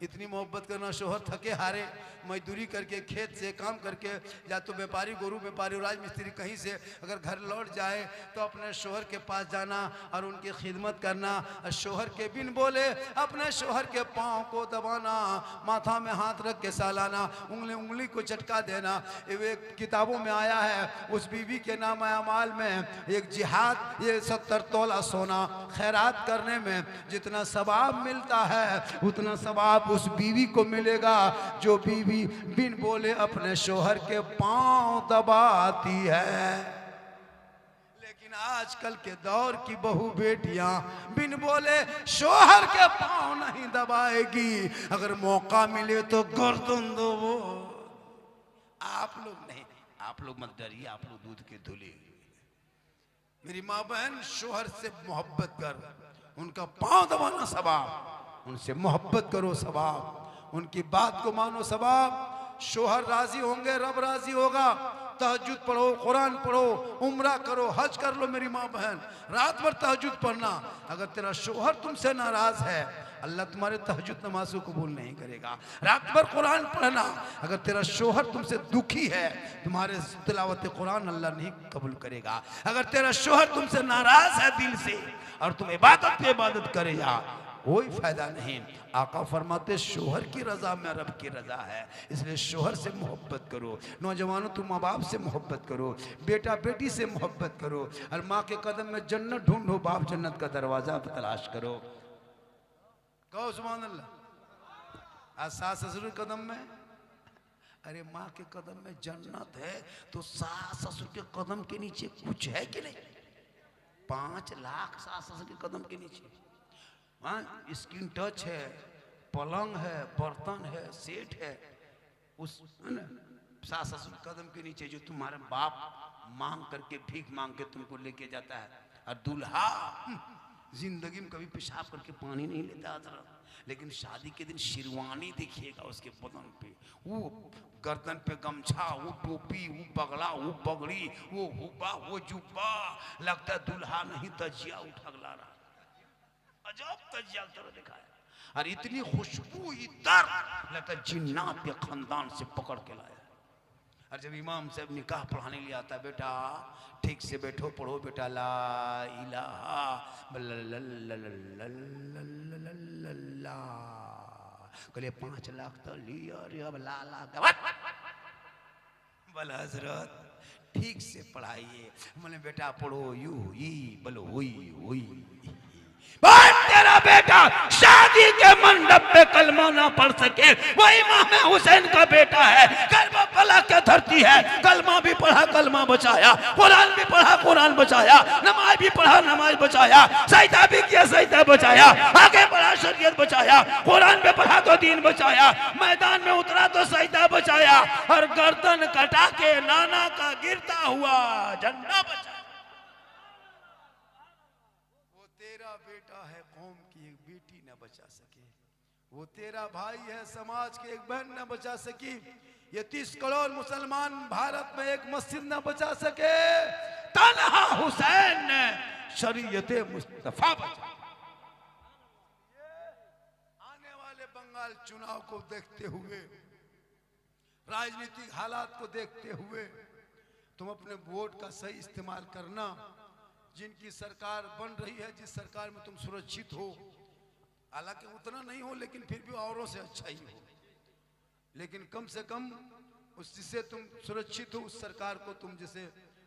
इतनी मोहब्बत करना, शोहर थके हारे मजदूरी करके, खेत से काम करके, या तो व्यापारी, गोरू व्यापारी, राजमिस्त्री कहीं से अगर घर लौट जाए तो अपने शोहर के पास जाना और उनकी खिदमत करना, और शोहर के बिन बोले अपने शोहर के पाँव को दबाना, माथा में हाथ रख के सालाना, उंगली को चटका देना। एक किताबों में आया है, उस बीवी के नाम अमाल में एक जिहाद, ये 70 तोला सोना खैरात करने में जितना सवाब मिलता है, उतना सवाब उस बीवी को मिलेगा जो बीवी बिन बोले अपने शोहर के पांव दबाती है। लेकिन आजकल के दौर की बहू बेटियां बिन बोले शोहर के पांव नहीं दबाएगी, अगर मौका मिले तो गर्दन दो। वो आप लोग नहीं, आप लोग मत डरिए, आप लोग दूध के धुले। मेरी माँ बहन, शोहर से मोहब्बत कर, उनका पांव दबाना सवाब, उनसे मोहब्बत करो सवाब, उनकी बात को मानो सवाब। शोहर राजी होंगे, रब राजी होगा। तहज्जुद पढ़ो, कुरान पढ़ो, उम्रा करो, हज कर लो। मेरी माँ बहन, रात भर तहज्जुद पढ़ना। अगर तेरा शोहर तुमसे नाराज है, अल्लाह तुम्हारे तहज्जुद नमाज को कबूल नहीं करेगा। रात भर कुरान पढ़ना। अगर तेरा शोहर तुमसे दुखी है, तुम्हारे तिलावत कुरान अल्लाह नहीं कबूल करेगा। अगर तेरा शोहर तुमसे नाराज है दिल से और तुम इबादत पे इबादत करे जा, कोई फायदा नहीं। आका फरमाते शोहर की रजा में रब की रजा है, इसलिए शोहर से मोहब्बत करो। नौजवानों, तुम माँ बाप से मोहब्बत करो, बेटा बेटी से मोहब्बत करो, और माँ के कदम में जन्नत ढूंढो, बाप जन्नत का दरवाजा तलाश करो। कहो सुभान अल्लाह। आज सास ससुर के कदम में, अरे माँ के कदम में जन्नत है, तो सास ससुर के कदम के नीचे कुछ है कि नहीं? 5 लाख सास ससुर के कदम के नीचे। हाँ, स्किन टच है, पलंग है, बर्तन है, सेट है, उस सास ससुर कदम के नीचे जो तुम्हारे बाप मांग करके, भीख मांग के तुमको लेके जाता है। और दूल्हा जिंदगी में कभी पेशाब करके पानी नहीं लेता था, लेकिन शादी के दिन शेरवानी देखिएगा उसके बदन पे, वो गर्दन पे गमछा, वो टोपी, वो पगड़ा, वो पगड़ी, वो हुब्बा, वो जुब्बा, लगता है दूल्हा नहीं तजिया उठगला रहा। अजब तजिया तरह दिखा है, और इतनी खुशबू इतर लगता जिन्नात के खानदान से पकड़ के लाया। और जब इमाम साहब निकाह पढ़ाने लिए आता है, बेटा ठीक से बैठो, पढ़ो बेटा, ला इलाहा इल्लल्लाह, कहले 5 लाख तो लिया रे, अब लाला बोला हजरत ठीक से पढ़ाइए। मैंने बेटा पढ़ो, यू ही बोलो, हुई तेरा बेटा शादी के मंडप पे कलमा ना पढ़ सके, वो इमाम हुसैन का बेटा है, करबला की धरती है, कलमा भी पढ़ा, कलमा बचाया, कुरान भी पढ़ा, कुरान बचाया, नमाज भी पढ़ा, नमाज बचाया, सजदा भी किया, सजदा बचाया, आगे बढ़ा, शरीयत बचाया, कुरान में पढ़ा तो दीन बचाया, मैदान में उतरा तो सजदा बचाया, और गर्दन कटा के नाना का गिरता हुआ झंडा बचाया। तेरा बेटा है, कौम की एक बेटी न बचा सके, वो तेरा भाई है, समाज की एक बहन न बचा सकी, ये 30 करोड़ मुसलमान भारत में एक मस्जिद न बचा सके, तन्हा हुसैन ने शरीयत मुस्तफा बचा। आने वाले बंगाल चुनाव को देखते हुए, राजनीतिक हालात को देखते हुए, तुम अपने वोट का सही इस्तेमाल करना। जिनकी सरकार बन रही है, जिस सरकार में तुम सुरक्षित हो, हालांकि उतना नहीं हो लेकिन फिर भी औरों से अच्छा ही हो, लेकिन कम से कम उस जिससे तुम सुरक्षित हो उस सरकार को तुम जैसे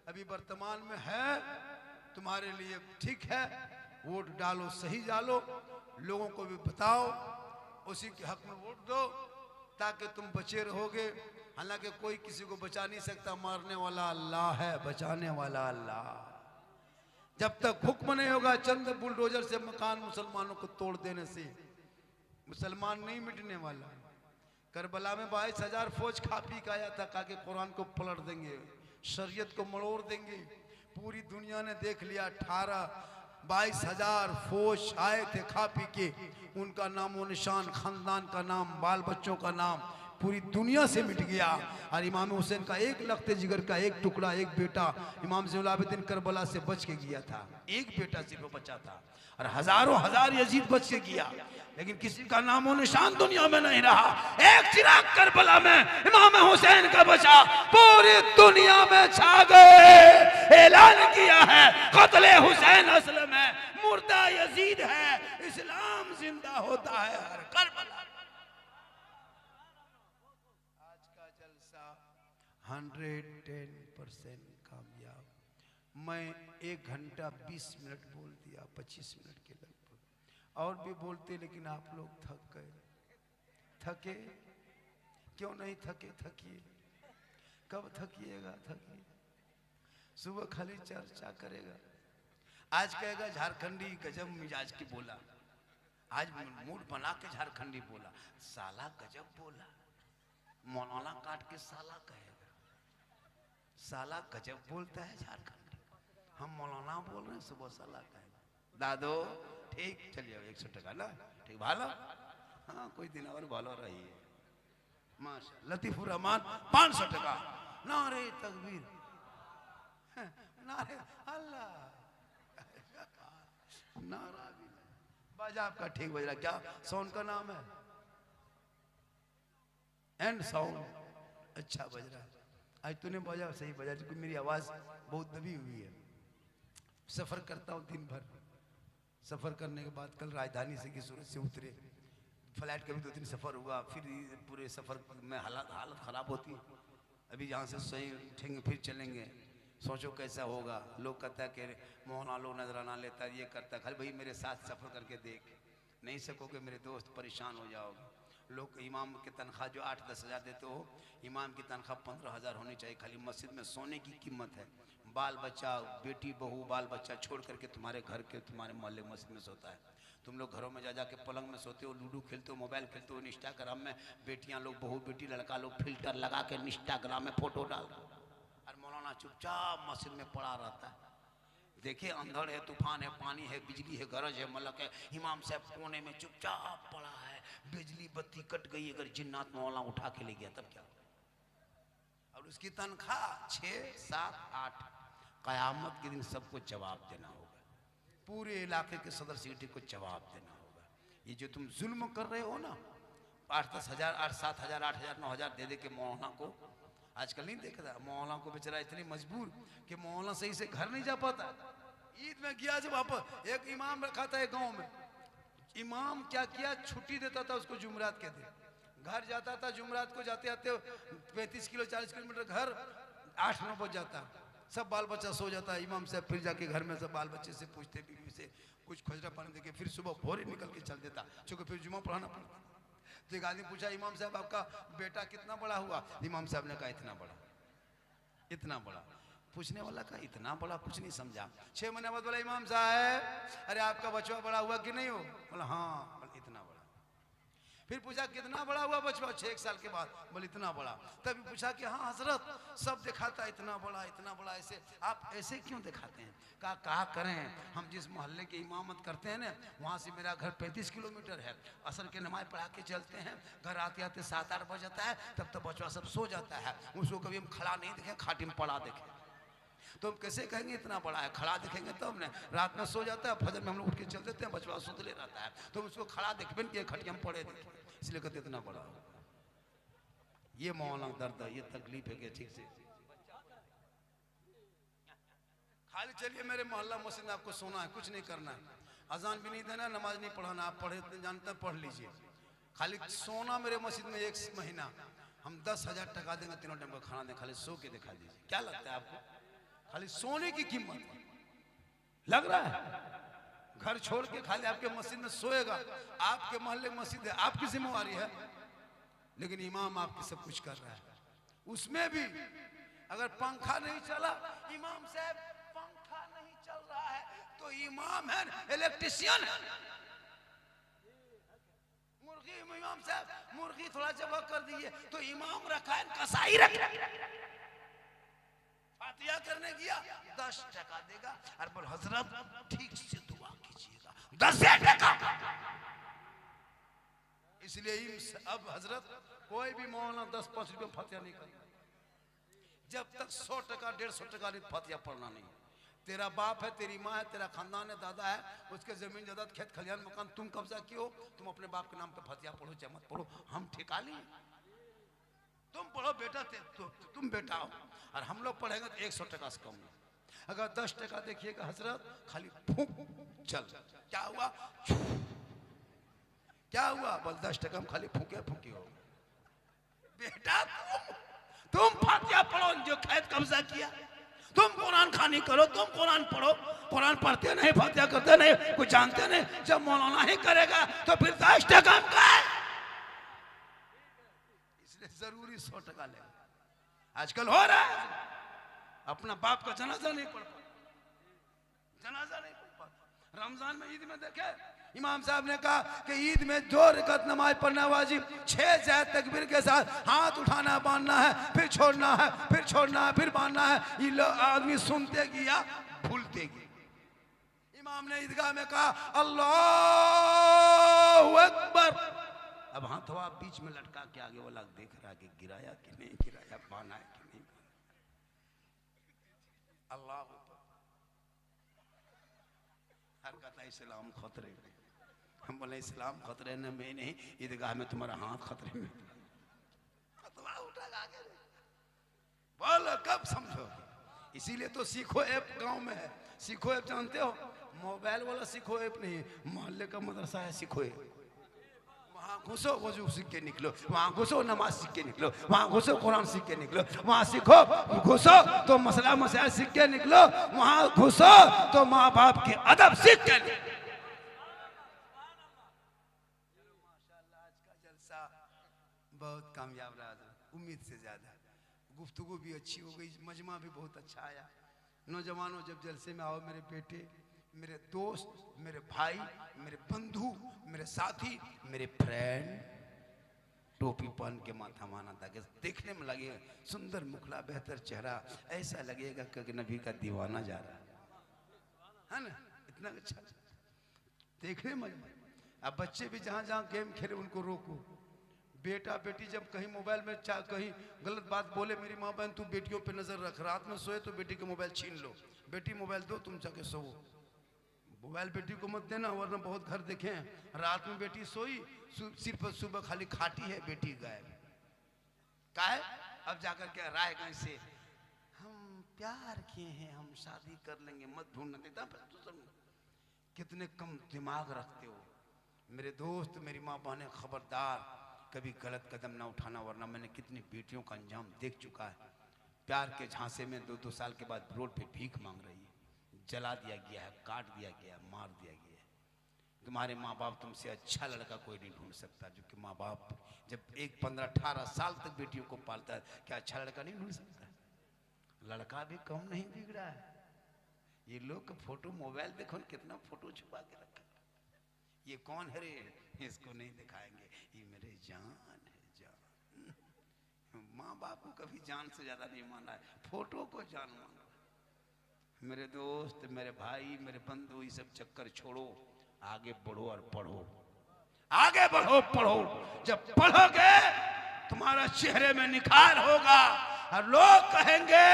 अभी वर्तमान में है तुम्हारे लिए ठीक है, वोट डालो, सही डालो, लोगों को भी बताओ, उसी के हक में वोट दो ताकि तुम बचे रहोगे। हालांकि कोई किसी को बचा नहीं सकता, मारने वाला अल्लाह है, बचाने वाला अल्लाह। जब तक हुक्म नहीं होगा चंद बुलडोजर से मकान मुसलमानों को तोड़ देने से मुसलमान नहीं मिटने वाला। करबला में 22,000 फौज खा पी के आया था, कहा कि कुरान को पलट देंगे, शरीयत को मरोड़ देंगे। पूरी दुनिया ने देख लिया, 22,000 फौज आए थे खा पी के, उनका नामो निशान, खानदान का नाम, बाल बच्चों का नाम पूरी दुनिया से मिट गया। और इमाम हुसैन का एक लख्ते जिगर का एक टुकड़ा, एक बेटा इमाम ज़ैनुल आबिदीन करबला से बच के गया था, एक बेटा सिर्फ बचा था, और हजारों हजार यजीद बच के गया, लेकिन किसी का नामो निशान दुनिया में नहीं रहा। एक चिराग करबला में इमाम हुसैन का बचा, पूरी दुनिया में छा गए। ऐलान किया है कत्ले हुसैन असल में मुर्दा यजीद है, इस्लाम जिंदा होता है हर करबला। आज का जलसा 110% कामयाब। मैं 1 घंटा 20 मिनट बोल दिया, 25 मिनट के लगभग, और भी बोलते, लेकिन आप लोग थक गए। थके क्यों नहीं थके? थकिए। कब थकिएगा? थकिए। सुबह खाली चर्चा करेगा, आज कहेगा झारखंडी गजब मिजाज की बोला, आज मूड बना के झारखंडी बोला, साला गजब बोला, मौलाना काट के साला कहेगा, साला गजब बोलता है झारखंडी, हम मौलाना बोल रहे हैं, सुबह साला कहेगा। दादो ठीक, चलिए 100 टका ना, ठीक भालो, हाँ कोई दिन और भालो रही है, माशा लतीफुर रहमान 500 टका। नारे तकबीर, नारे अल्लाह, नारा भी बाजा आपका ठीक बज रहा, क्या साउंड का नाम है? एंड साउंड, अच्छा बज रहा है। आज तूने बजा सही बजा, क्योंकि मेरी आवाज बहुत दबी हुई है। सफर करता हूँ दिन भर, सफर करने के बाद कल राजधानी से की सूरत से उतरे, फ्लाइट का भी 2 दिन सफर हुआ, फिर पूरे सफर में हालत खराब होती है। अभी यहाँ से सही उठेंगे फिर चलेंगे, सोचो कैसा होगा। लोग कहता है कि मोहन आलो नजराना लेता है, ये करता है, खाली भाई मेरे साथ सफर करके देख, नहीं सकोगे मेरे दोस्त, परेशान हो जाओगे। लोग इमाम की तनख्वाह जो 8-10 हज़ार देते हो, इमाम की तनख्वाह 15,000 होनी चाहिए। खाली मस्जिद में सोने की कीमत है, बाल बच्चा, बेटी बहू बाल बच्चा छोड़ करके तुम्हारे घर के तुम्हारे मोहल्ले मस्जिद में सोता है। तुम लोग घरों में जा के पलंग में सोते हो, लूडो खेलते हो, मोबाइल खेलते हो, इंस्टाग्राम में बेटियां लोग, बहू बेटी लड़का लोग फिल्टर लगा के इंस्टाग्राम में फोटो डाल, और मौलाना चुपचाप मस्जिद में पड़ा रहता है। देखिए अंधड़ है, तूफान है, पानी है, बिजली है, गरज है, मलक है, इमाम साहब कोने में चुपचाप पड़ा है, बिजली बत्ती कट गई, अगर जिन्नात मौलाना उठा के ले गया तब क्या? और उसकी तनख्वाह 6, 7, 8, कयामत के दिन सबको जवाब देना होगा, पूरे इलाके के सदर सिटी को जवाब देना होगा। ये जो तुम जुल्म कर रहे हो ना, 8-10 हज़ार, 8-7 हज़ार, 8 हज़ार, 9 हज़ार दे दे के मौलाना को, आजकल नहीं देख रहा, मौलाना को बेचारा इतनी मजबूर कि मौलाना सही से घर नहीं जा पाता। ईद में गया जब वापस, एक इमाम रखा था एक गांव में, इमाम क्या किया, छुट्टी देता था उसको जुमरात के दिन, घर जाता था, जुमरात को जाते आते 35 किलो 40 किलोमीटर घर, 8-9 बज जाता, सब बाल बच्चा सो जाता है। इमाम साहब फिर जाके घर में सब बाल बच्चे से पूछते, बीवी से कुछ खोजरा पानी देके, फिर सुबह भोरे निकल के चल देता, क्योंकि फिर जुमा पढ़ाना पड़ता। तो एक आदमी पूछा, इमाम साहब आपका बेटा कितना बड़ा हुआ? इमाम साहब ने कहा इतना बड़ा, इतना बड़ा। पूछने वाला का इतना बड़ा कुछ नहीं समझा। 6 महीने बाद बोला, इमाम साहब अरे आपका बचवा बड़ा हुआ कि नहीं हो? बोला हाँ। बोला इतना बड़ा। फिर पूछा कितना बड़ा हुआ बचवा? 6 साल के बाद। बोले इतना बड़ा। तभी पूछा कि हाँ हजरत सब दिखाता इतना बड़ा इतना बड़ा, ऐसे आप ऐसे क्यों दिखाते हैं? कहा करें, हम जिस मोहल्ले की इमामत करते हैं ना, वहाँ से मेरा घर 35 किलोमीटर है, असर के नमाज पढ़ा के चलते हैं, घर आते आते 7-8 बज जाता है, तब तक बचवा सब सो जाता है, उसको कभी हम खड़ा नहीं देखें, खाटी में पड़ा देखें। तो हम कैसे कहेंगे इतना बड़ा है? खड़ा दिखेंगे तब तो ने, रात में सो जाता है, फजर में हम लोग उठ के चल देते हैं, बचवा सुतले रहता है, तो उसको खड़ा देखबे कि खटिया में पड़े देखें, इसलिए कहते इतना बड़ा। ये मौलाना दर्द है, ये तकलीफ है कि ठीक से खाली चलिए मेरे मोहल्ला मस्जिद में आपको सोना है, कुछ नहीं करना है। अजान भी नहीं देना, नमाज नहीं पढ़ाना, आप पढ़े जानते हैं, पढ़ लीजिए। खाली सोना मेरे मस्जिद में 1 महीना हम 10,000 टका देंगे, 3 टाइम का खाना दें, खाली सो के दिखा दीजिए। क्या लगता है आपको? खाली सोने की कीमत लग रहा है? घर छोड़ के खाली आपके मस्जिद में सोएगा, आपके मोहल्ले में मस्जिद है, आपकी जिम्मेवारी है, लेकिन इमाम आपकी सब कुछ कर रहा है। उसमें भी अगर पंखा नहीं चला, इमाम साहब पंखा नहीं चल रहा है, तो इमाम है इलेक्ट्रिशियन है। मुर्गी इमाम साहब मुर्गी थोड़ा जगह कर दीजिए, तो इमाम रखा है कसाई रखा। फातिहा करने गया 10 टका देगा, और बोल हजरत ठीक से दुआ कीजिएगा, 10 टका। इसलिए अब हजरत कोई भी मौलाना 10-5 रुपये फातिहा नहीं करना, जब तक 100 टका 150 टका नहीं फातिहा पढ़ना नहीं। तेरा बाप है, तेरी माँ है, तेरा खानदान है, दादा है, उसके जमीन जायदाद खेत खलिहान मकान तुम कब्जा किए हो, तुम अपने बाप के नाम पे फातिहा पढ़ो चाहे मत पढ़ो, हम ठेका लिए। तुम पढ़ो बेटा, तुम बेटा हो, और हम लोग पढ़ेंगे तो 100 टका से कम नहीं। अगर 10 टका देखिएगा हजरत, खाली फूंक चल, क्या हुआ? क्या हुआ? बोल 10 टका में खाली फूके फूकी हो। बेटा तुम फातिहा पढ़ो, जो खेत कब्जा किया, तुम कुरान खानी करो, तुम कुरान पढ़ो। कुरान पढ़ते नहीं, फातिहा करते नहीं, कुछ जानते नहीं, जब मौलाना ही करेगा तो फिर 10 टका का है। इसलिए जरूरी 100 टका ले। आजकल हो रहा है, अपना बाप का जनाजा नहीं पढ़ पा, जनाजा नहीं पढ़ पा। रमजान में ईद में देखे इमाम साहब ने कहा कि ईद में 2 रकात नमाज पढ़ना वाजिब, 6 जायद तकबीर के साथ हाथ उठाना बांधना है, फिर छोड़ना है, फिर छोड़ना है, फिर बांधना है। ये आदमी सुनते गया भूलते गया। इमाम ने ईदगाह में कहा अल्लाहु अकबर, अब हाथवा बीच में लटका के आगे वाला देख रहा कि गिराया कि नहीं गिराया, बांधा है कि नहीं। अल्लाह हर कहता इस्लाम खतरे में। हम बोले इस्लाम खतरे में नहीं, ईदगाह में तुम्हारा हाथ खतरे में। बोलो कब समझोगे? इसीलिए तो सीखो ऐप गांव में है। सीखो ऐप जानते हो? मोबाइल वाला सीखो ऐप नहीं, मोहल्ले का मदरसा है सीखो ऐप। वहाँ घुसो वजू सीख के निकलो, वहाँ घुसो नमाज सीख के निकलो, वहाँ घुसो कुरान सीख के निकलो, वहाँ सीखो घुसो तो मसला मसाइल सीख के निकलो, वहाँ घुसो तो माँ बाप के अदब सीख के निकलो। बहुत कामयाब रहा, उम्मीद से ज्यादा। गुफ्तगू भी अच्छी हो गई, मजमा भी बहुत अच्छा आया। नौजवानों जब जलसे में आओ, मेरे बेटे, मेरे दोस्त, मेरे भाई, मेरे बंधु, मेरे साथी, मेरे फ्रेंड, टोपी पहन के माथा माना ताकि देखने में लगे सुंदर मुखला बेहतर चेहरा, ऐसा लगेगा कि नबी का दीवाना जा रहा है ना, इतना अच्छा देखने में। अब बच्चे भी जहाँ जहाँ गेम खेले उनको रोको। बेटा बेटी जब कहीं मोबाइल में कहीं गलत बात बोले, मेरी माँ बहन तू बेटियों पे नजर रख, रात में सोए तो बेटी के मोबाइल छीन लो, बेटी मोबाइल दो तुम जाके सो। मोबाइल बेटी को मत देना, वरना बहुत घर देखे हैं रात में बेटी सोई, सिर्फ सुबह खाली खाटी है, बेटी गायब। क्या है? अब जाकर के रायगंज से हम प्यार किए हैं, हम शादी कर लेंगे, मत ढूंढना देता। कितने कम दिमाग रखते हो मेरे दोस्त, मेरी माँ बहने, खबरदार कभी गलत कदम ना उठाना, वरना मैंने कितनी बेटियों का अंजाम देख चुका है। प्यार के झांसे में 2-2 साल के बाद रोड पे भीख मांग रही है, जला दिया गया है, काट दिया गया है, मार दिया गया है। तुम्हारे माँ बाप तुमसे अच्छा लड़का कोई नहीं ढूंढ सकता, जो कि माँ बाप जब 15-18 साल तक बेटियों को पालता है, क्या अच्छा लड़का नहीं ढूंढ सकता? लड़का भी कम नहीं बिगड़ा है। ये लोग फोटो मोबाइल देखो, कितना फोटो छुपा के रखा। ये कौन है रे? इसको नहीं दिखाएंगे, ये मेरे जान है, जान। माँ बाप को कभी जान से ज्यादा नहीं माना है, फोटो को जान माना। मेरे दोस्त, मेरे भाई, मेरे बंधु, ये सब चक्कर छोड़ो, आगे बढ़ो और पढ़ो, आगे बढ़ो पढ़ो। जब पढ़ोगे तुम्हारा चेहरे में निखार होगा और लोग कहेंगे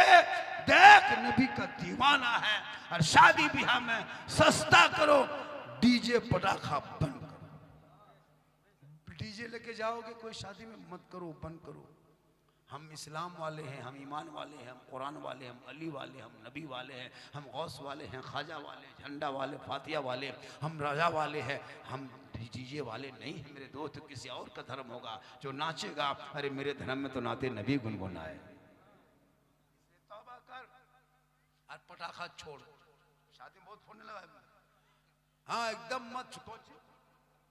देख नबी का दीवाना है। और शादी ब्याह में सस्ता करो, डीजे पटाखा बंद करो। डीजे लेके जाओगे कोई शादी में, मत करो, बंद करो। हम इस्लाम वाले हैं, हम ईमान वाले हैं, हम कुरान वाले हैं, हम अली वाले हैं, हम नबी वाले हैं, हम गौस वाले हैं, ख्वाजा वाले, झंडा वाले, फातिया वाले, हम रजा वाले हैं, हम डीजे वाले नहीं है मेरे दोस्त। किसी और का धर्म होगा जो नाचेगा, अरे मेरे धर्म में तो नाते नबी गुनगुनाए। तौबा कर और पटाखा छोड़। शादी में बहुत फोड़ने लगा है। हाँ एकदम मत पहुंचे।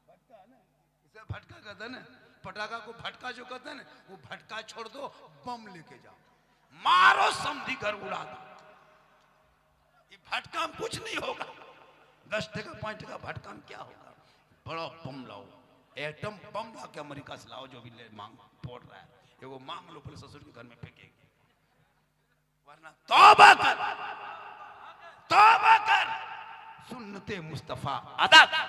भटका है ना, इसे भटका कहते हैं ना, पटाखा को भटका जो कहते हैं ना, वो भटका छोड़ दो, बम लेके जाओ, मारो, समझी घर उड़ा दो। ये भटका में कुछ नहीं होगा। 10 टका 5 टका भटका में क्या होगा? बड़ा बम लाओ, एटम बम ला के अमेरिका से लाओ, जो भी ले मांग फोड़ रहा है, ये वो मांग लो, फिर ससुर के घर में फेंकेंगे। वरना तौबा कर, तौबा कर, सुन्नते मुस्तफा अदा कर,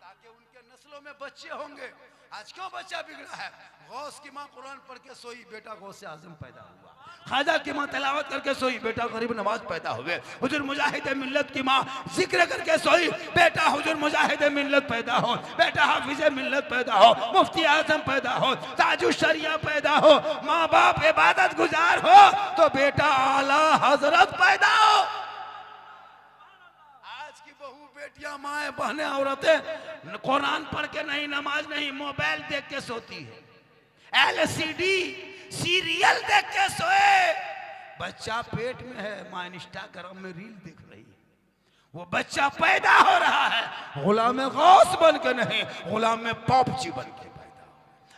ताकि उनके नस्लों में बच्चे होंगे। आज क्यों बच्चा बिगड़ा है? गौस की माँ कुरान पढ़ के सोई, बेटा गौस आजम पैदा हुआ। ख्वाजा की माँ तिलावत करके सोई, बेटा गरीब नवाज पैदा हुए। हुजूर मुजाहिद मिल्लत की माँ जिक्र करके सोई, बेटा हुजूर मुजाहिद मिल्लत पैदा हो, बेटा हाफिज मिल्लत पैदा हो, मुफ्ती आजम पैदा हो, ताजुश शरिया पैदा हो। माँ बाप इबादत गुजार हो तो बेटा आला हजरत पैदा हो। आज की बहू बेटियां, माएं, बहनें, औरतें कुरान पढ़ के नहीं, नमाज नहीं, मोबाइल देख के सोती है, LCD सीरियल देख के सोए। बच्चा पेट में है, मां इंस्टाग्राम में रील देख रही है। वो बच्चा पैदा हो रहा है गुलाम गौस बन के नहीं, गुलाम पॉपची बन के पैदा हो,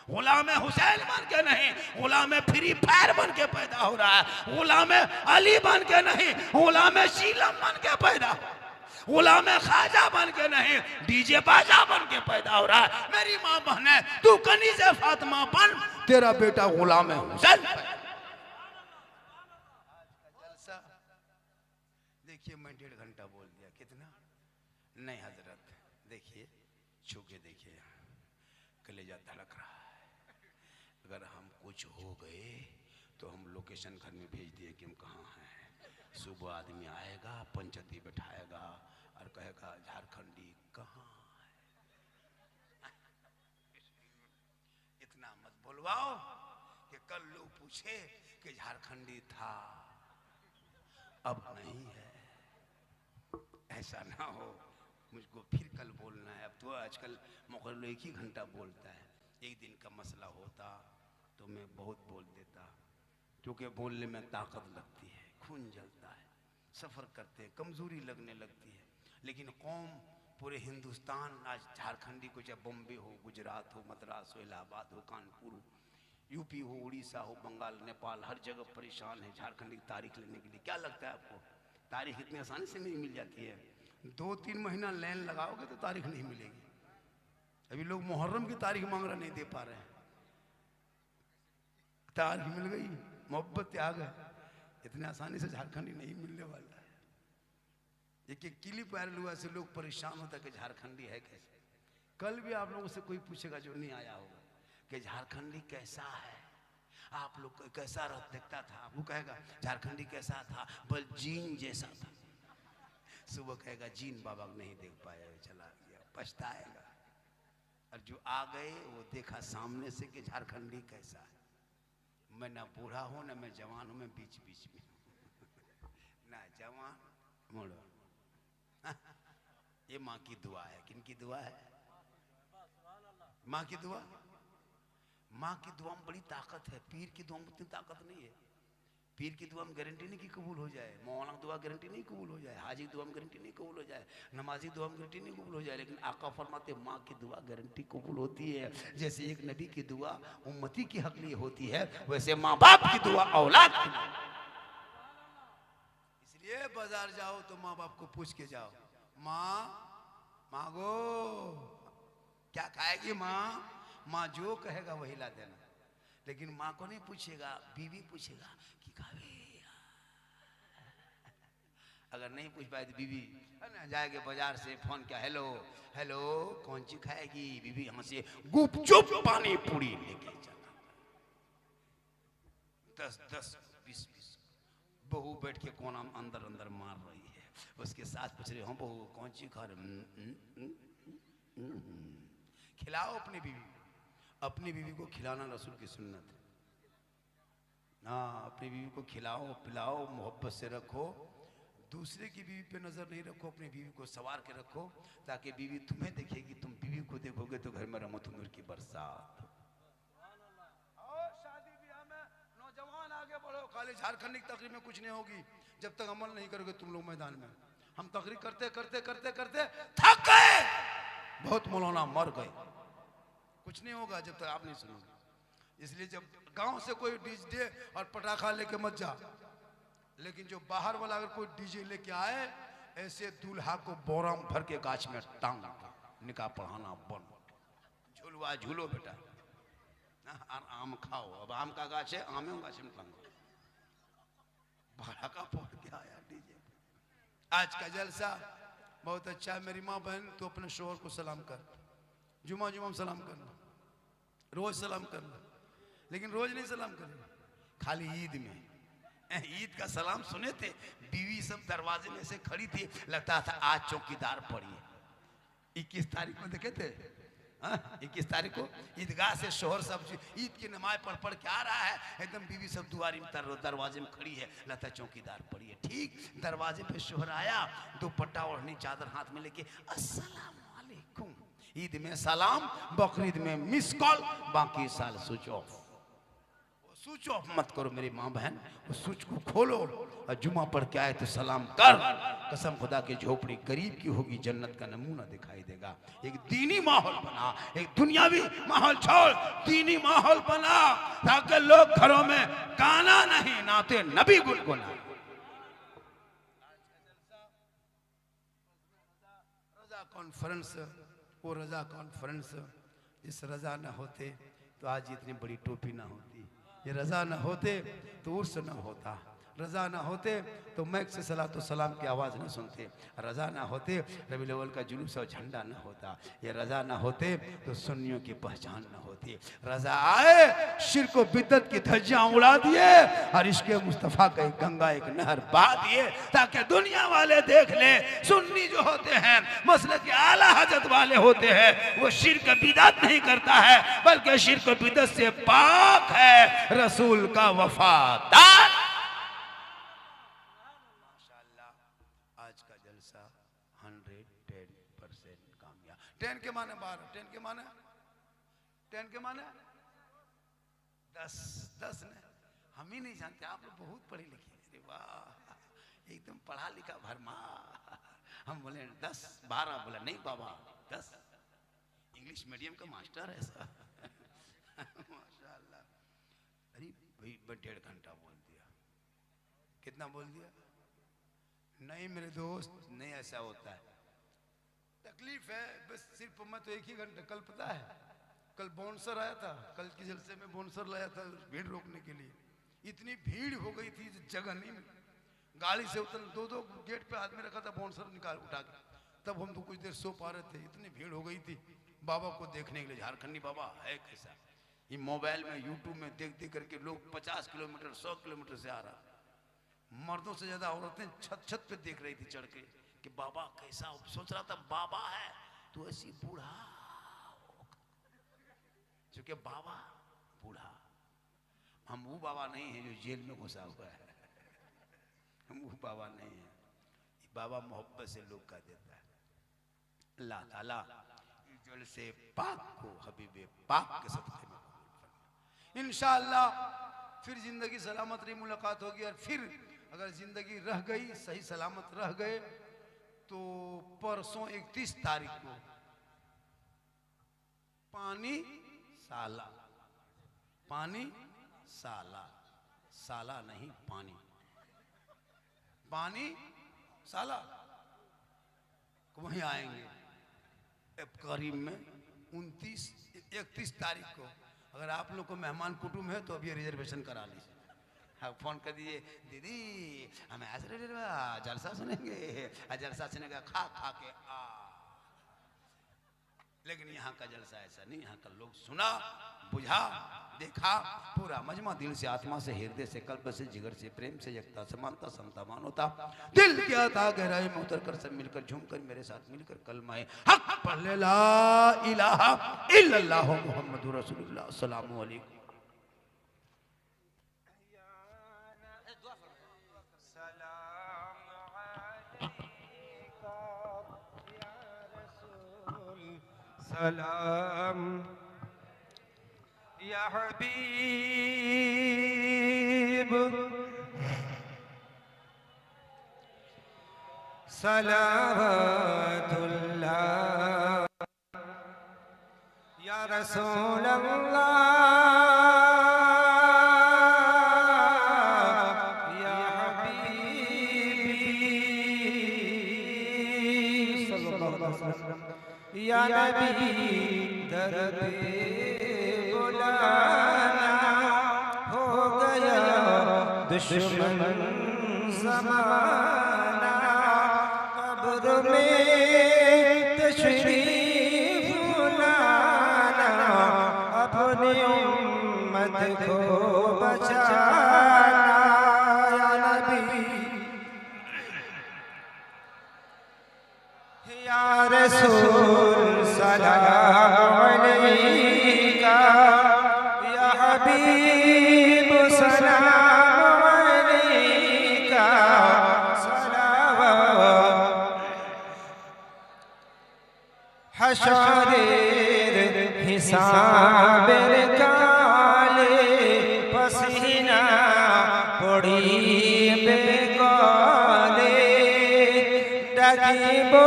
गुलाम हुसैन बन के नहीं, गुलाम फ्री फायर बन के पैदा हो रहा है, गुलाम अली बन के नहीं, गुलाम शीलम बन के पैदा हो, गुलाम ख्वाजा बन के नहीं, डीजे बाजा बन के पैदा हो रहा है। मेरी माँ बहने, तू कनीज़े फातिमा बन, तेरा बेटा गुलाम हुसैन। जलसा देखिए, मैं 1.5 घंटा बोल दिया। कितना? नहीं हजरत, देखिए, छू के देखिए, कलेजा धड़क रहा है। अगर हम कुछ हो गए तो हम लोकेशन घर में भेज दिए कि हम कहाँ हैं। सुबह आदमी आएगा, पंचती बैठाएगा और कहेगा झारखंडी कहाँ है। इतना मत बोलवाओ कि कल लोग पूछे कि झारखंडी था, अब नहीं है। ऐसा ना हो, मुझको फिर कल बोलना है। अब तो आजकल मुकर्रर 1 ही घंटा बोलता है। एक दिन का मसला होता तो मैं बहुत बोल देता, क्योंकि बोलने में ताकत लगती है, खून जलता है, सफ़र करते हैं, कमज़ोरी लगने लगती है। लेकिन कौम पूरे हिंदुस्तान आज झारखंडी को, चाहे बॉम्बे हो, गुजरात हो, मद्रास हो, इलाहाबाद हो, कानपुर हो, यूपी हो, उड़ीसा हो, बंगाल, नेपाल, हर जगह परेशान है झारखंडी की तारीख लेने के लिए। क्या लगता है आपको तारीख इतनी आसानी से नहीं मिल जाती है? 2-3 महीना लाइन लगाओगे तो तारीख नहीं मिलेगी। अभी लोग मुहर्रम की तारीख मांग रहे, नहीं दे पा रहे हैं। तारीख मिल गई, मोहब्बत आ गए, इतने आसानी से झारखंडी नहीं मिलने वाला है। एक किली पैरल हुआ से लोग परेशान होता कि झारखंडी है कैसे। कल भी आप लोगों से कोई पूछेगा जो नहीं आया होगा कि झारखंडी कैसा है, आप लोग कैसा दिखता था, वो कहेगा झारखंडी कैसा था, बस जीन जैसा था। सुबह कहेगा जीन बाबा को नहीं देख पाया, चला गया, पछताएगा। और जो आ गए वो देखा सामने से कि झारखंडी कैसा है। मैं ना बूढ़ा हूँ ना मैं जवान हूँ, मैं बीच बीच में ना जवान मुड़ो। ये माँ की दुआ है। किन की दुआ है? माँ की दुआ। माँ की दुआ में बड़ी ताकत है, पीर की दुआ में उतनी ताकत नहीं है। पीर की दुआ में गारंटी नहीं कि कबूल हो जाए, मौलाना दुआ गारंटी नहीं कबूल हो जाए, हाजी दुआ में गारंटी नहीं कबूल हो जाए, नमाजी दुआ में गारंटी नहीं कबूल हो जाए, लेकिन आका फरमाते माँ की दुआ गारंटी कबूल होती है। जैसे एक नबी की दुआ उम्मती के हक लिए होती है, वैसे माँ बाप की दुआ औलाद की। इसलिए बाजार जाओ तो माँ बाप को पूछ के जाओ, माँ मांगो क्या खाएगी माँ, माँ जो कहेगा वही ला देना। लेकिन माँ को नहीं पूछेगा, बीवी पूछेगा कि खावे। अगर नहीं पूछ पाए तो बीवी जाएगी बाजार से फोन किया, हेलो हेलो कौन सी खाएगी, बीवी यहाँ से गुपचुप पानी पूरी लेके चला। 10-10 20-20 बहू बैठ के कोना अंदर अंदर मार रही है, उसके साथ पूछ रहे हो बहू कौन सी खा रहे। खिलाओ अपनी बीवी को, खिलाना रसूल की सुन्नत है। हाँ, अपनी बीवी को खिलाओ पिलाओ, मोहब्बत से रखो, दूसरे की बीवी पे नजर नहीं रखो, अपनी बीवी को संवार के रखो, ताकि बीवी तुम्हें देखेगी, तुम बीवी को देखोगे तो घर में रहमत उमर की बरसात। और शादी ब्याह में नौजवान आगे बढ़ो, खाली झारखंड की तकरीर में कुछ नहीं होगी जब तक अमल नहीं करोगे तुम लोग मैदान में। हम तकरीर करते करते करते करते थक गए, बहुत मौलाना मर गए, कुछ नहीं होगा जब तक आप नहीं सुनोगे। इसलिए जब गांव से कोई डीजे और पटाखा लेके मत जा, लेकिन जो बाहर वाला अगर कोई डीजे लेके आए, ऐसे दूल्हा को बोरा में भर के गाछ में टांग निकाह पढ़ाना बंद, झूलवा झूलो बेटा, आम खाओ, अब आम का गाछ है, आम गाछ में टांगो, पटाखा फोड़ के आया डीजे। आज का जलसा बहुत अच्छा है। मेरी माँ बहन, तो अपने शोहर को सलाम कर, जुमा जुमा सलाम करना, रोज सलाम करना, लेकिन रोज नहीं सलाम करना, खाली ईद में। ईद का सलाम सुने थे, बीवी सब दरवाजे में से खड़ी थी, लगता था आज चौकीदार पड़ी है। 21 तारीख को देखे थे, 21 तारीख को ईदगाह से शोहर सब ईद की नमाज पढ़ पढ़ के आ रहा है, एकदम बीवी सब दुआरी में दरवाजे में खड़ी है, लगता है चौकीदार पड़ी है। ठीक दरवाजे पे शोहर आया, दुपट्टा ओढ़नी चादर हाथ में लेके, अस्सलाम वालेकुम। ईद में सलाम, बकरीद में मिस कॉल, बाकी साल स्विच ऑफ। स्विच ऑफ मत करो मेरी माँ बहन, उस स्विच को खोलो और जुमा पढ़ के आए तो सलाम कर। कसम खुदा की झोपड़ी गरीब की होगी, जन्नत का नमूना दिखाई देगा। एक दीनी माहौल बना, एक दुनियावी माहौल छोड़, दीनी माहौल बना, ताकि लोग घरों में गाना नहीं, नाते नबी गुनगुना। रजा कॉन्फ्रेंस, वो रजा कॉन्फ्रेंस, इस रजा न होते तो आज इतनी बड़ी टोपी ना होती, ये रजा न होते तो उर्स न होता, रजा ना होते तो मैक से सलातो सलाम की आवाज़ न सुनते, रजा ना होते रबी अव्वल का जुलूस और झंडा न होता, ये रजा ना होते तो सुन्नियों की पहचान न होती। रजा आए, शिर्क व बिद्दत की धज्जियां उड़ा दिए और इश्क़ मुस्तफ़ा का एक गंगा एक नहर बहा दिए, ताकि दुनिया वाले देख ले सुन्नी जो होते हैं, मसलक आला हजरत वाले होते हैं, वो शिर्क बिदअत नहीं करता है, बल्कि शिर्क बिदअत से पाक है, रसूल का वफादार। आज का जलसा 110% कामयाब। 10 के माने 12, 10 के माने 10 के माने 10 ने हम ही नहीं जानते, आप लोग बहुत पढ़े लिखे। अरे वाह, एकदम पढ़ा लिखा भरमा। हम बोले 10 12, बोला नहीं बाबा 10, इंग्लिश मीडियम का मास्टर है ऐसा। माशाल्लाह। अरे भाई 1.5 घंटा बोल दिया, कितना बोल दिया? नहीं मेरे दोस्त, नहीं ऐसा होता है, तकलीफ है बस। सिर्फ मैं तो 1 ही घंटा, कल पता है, कल बाउंसर आया था, कल के जलसे में बाउंसर लाया था भीड़ रोकने के लिए। इतनी भीड़ हो गई थी, जगह नहीं मिली, गाड़ी से उतर 2 गेट पे आदमी रखा था, बाउंसर निकाल उठा के, तब हम तो कुछ देर सो पा रहे थे, इतनी भीड़ हो गई थी बाबा को देखने के लिए। झारखंडी बाबा है कैसा, ये मोबाइल में यूट्यूब में देख देख करके लोग 50 किलोमीटर 100 किलोमीटर से आ रहा, मर्दों से ज्यादा औरतें छत पे देख रही थी चढ़ के कि बाबा कैसा। सोच रहा था बाबा है तो ऐसी बूढ़ा, क्योंकि बाबा बूढ़ा, हम वो बाबा नहीं है जो जेल में घुसा हुआ है, हम वो बाबा नहीं है। बाबा मोहब्बत से लोग का देता है। अल्लाह ताला जल से पाक को हबीबे पाक के सदक़े में इंशाअल्लाह फिर जिंदगी सलामत रही मुलाकात होगी। और फिर अगर जिंदगी रह गई, सही सलामत रह गए, तो परसों 31 तारीख को पानी साला, पानी साला, साला नहीं पानी, पानी साला वहीं आएंगे करीब में 31 तारीख को। अगर आप लोग को मेहमान कुटुंब है तो अभी रिजर्वेशन करा लीजिए, हाँ फोन कर दीजिए, दीदी हमें ऐसे जलसा सुनेंगे, जलसा सुनेगा खा खा के आ। लेकिन यहाँ का जलसा ऐसा नहीं, यहाँ का लोग सुना बुझा देखा पूरा मजमा, दिल से आत्मा से हृदय से कल्प से जिगर से प्रेम से एकता समानता समता मानवता दिल क्या था गहराई में उतर कर सब मिलकर झूमकर मेरे साथ मिलकर कलमाए हक पढ़ ले ला इलाहा इल्लल्लाह मुहम्मदुर रसूलुल्लाह। अस्सलामु अलैकुम। सलाम या हबीब सलावतुल्लाह या रसूल अल्लाह या हबीबी सल्लल्लाहु अलैहि वसल्लम या नबी दर पे बुलाना हो गया दुश्मन ज़माना कब्र में तशरीफ लाना अपनी उम्मत को बचाना या नबी या रसूल सलाम अलैका या हबीब सलाम अलैका सलावत हशरेर हिसाबेर काले पसीना पड़ी बेगाले डाकिबो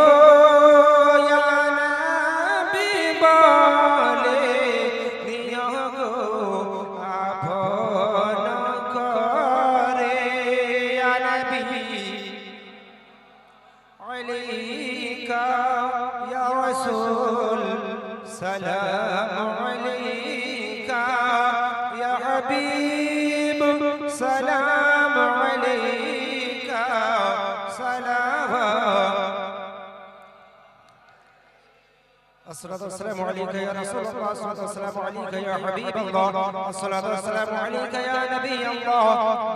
सलाम अलैका या हबीब सलाम अलैका अस्सलातु वस्सलामु अलैका या रसूलल्लाह अस्सलातु वस्सलामु अलैका या हबीबल्लाह अस्सलातु वस्सलामु अलैका या नबियल्लाह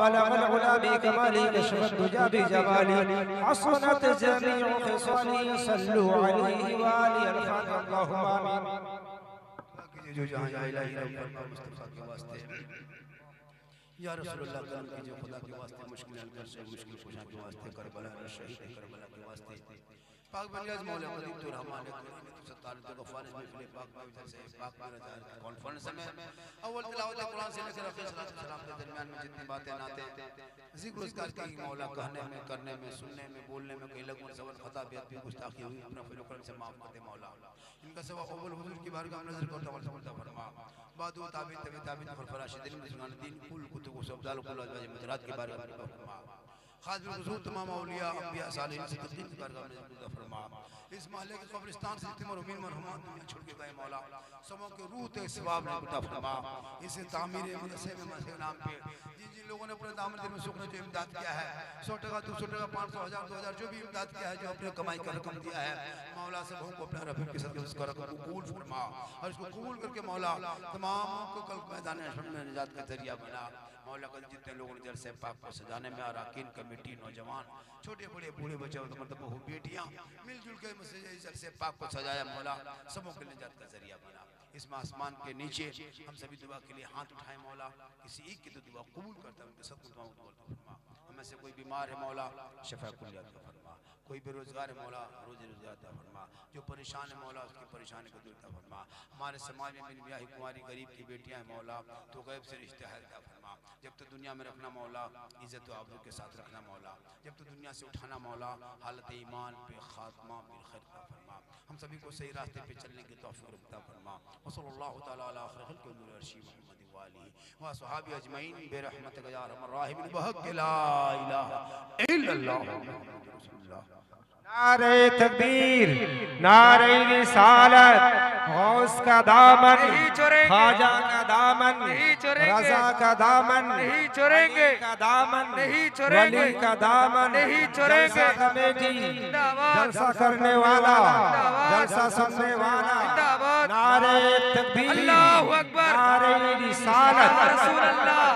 बलगल उला बि कमाली कशफत दुजा बि जमाली हसनत जमीउ खिसाली सल्लु अलैहि व आलिहि अल्लाहुम्मा आमीन जो जहां या इलाही रब मुस्तफा के वास्ते या रसूलुल्लाह करम कीजिए खुदा के वास्ते मुश्किल हल कर से मुश्किल कुशा के वास्ते करबला शहीद करबला के वास्ते पाक बनियाज मौला करीम तो रहमान है तो सत्तार तो गफार में फिर पाक में से पाक में कॉन्फ्रेंस में अव्वल तिलावत कुरान से लेकर आखिर सलात सलाम के दरमियान में जितनी बातें नाते जिक्र उसकार की मौला कहने में करने में सुनने में बोलने में कई लगन सवन खता बेअदबी गुस्ताखी हुई अपना फिर करम से माफ कर दे मौला इनका सवा अव्वल हुजूर की बारगाह में नजर करता हुआ समझता फरमा बादू ताबी तबी ताबी फरफराशिदीन मुसलमान दिन कुल कुतुब सबदाल कुल अजवाज मुजरात के बारे में फरमा खास हुजूर तमाम औलिया अंबिया सालिहीन सिद्दीकीन की बारगाह में नजर फरमा इस महल्ले के कब्रिस्तान से जितने मरहूमीन मरहुमात दुनिया छोड़ के गए मौला सबों के रूह ते सवाब ने अता फरमा इसे तामीर मदरसे में मसे नाम पे जिन जिन लोगों ने अपने दामन में सुख ने जो इमदाद किया है 100 टका 200 टका 500 1000 2000 जो भी इमदाद किया है जो अपने कमाई का रकम दिया है मौला सबों को अपना रफीक के सदक़े उसका रकम कबूल फरमा और इसको कबूल करके मौला तमाम को कल मैदान हश्र में निजात का जरिया बना मौला कल जितने लोगों ने जलसे पाक को सजाने में अरकान कमेटी नौजवान छोटे बड़े बूढ़े बच्चे मतलब बहू बेटियां मिलजुल के मस्जिद जलसे पाक को सजाया मौला सबों के निजात का जरिया बना इस आसमान के नीचे हम सभी दुआ के लिए हाथ उठाए मौला किसी एक की तो दुआ कबूल करता है उनके सब दुआओं को फरमा हमें से कोई बीमार है मौला शफा कुलियत का फरमा कोई बेरोजगार है मौला रोजी रोजगार का फरमा जो परेशान है मौला उसकी परेशानी को दूर का फरमा हमारे समाज में बिन ब्याही कुंवारी गरीब की बेटियां हैं मौला तो गैब से रिश्ते हल का फरमा जब तो दुनिया में रखना मौला इज्जत व आबरू के साथ रखना मौला जब तो दुनिया से उठाना मौला हालत ईमान पे खात्मा बिल खैर का फरमा हम सभी को सही रास्ते पे चलने की तौफीक अता फरमा वसल्लल्लाहु तआला अला खैरिल खल्क़ि अर्शी मुहम्मद व आलिहि व असहाबी अजमईन बिरहमतिक या अरहमर राहिमीन बहक ला इलाहा इल्लल्लाह मुहम्मदुर रसूलुल्लाह नारे तकबीर नारे रिसालत गौस का दामन ख्वाजा का दामन रज़ा का दामन नहीं छोड़ेंगे का दामन नहीं छोड़ेंगे वली का दामन नहीं छोड़ेंगे कमेटी जलसा करने वाला जलसा सुनने वाला नारे तकबीर अल्लाहु अकबर नारे रिसालत रसूल अल्लाह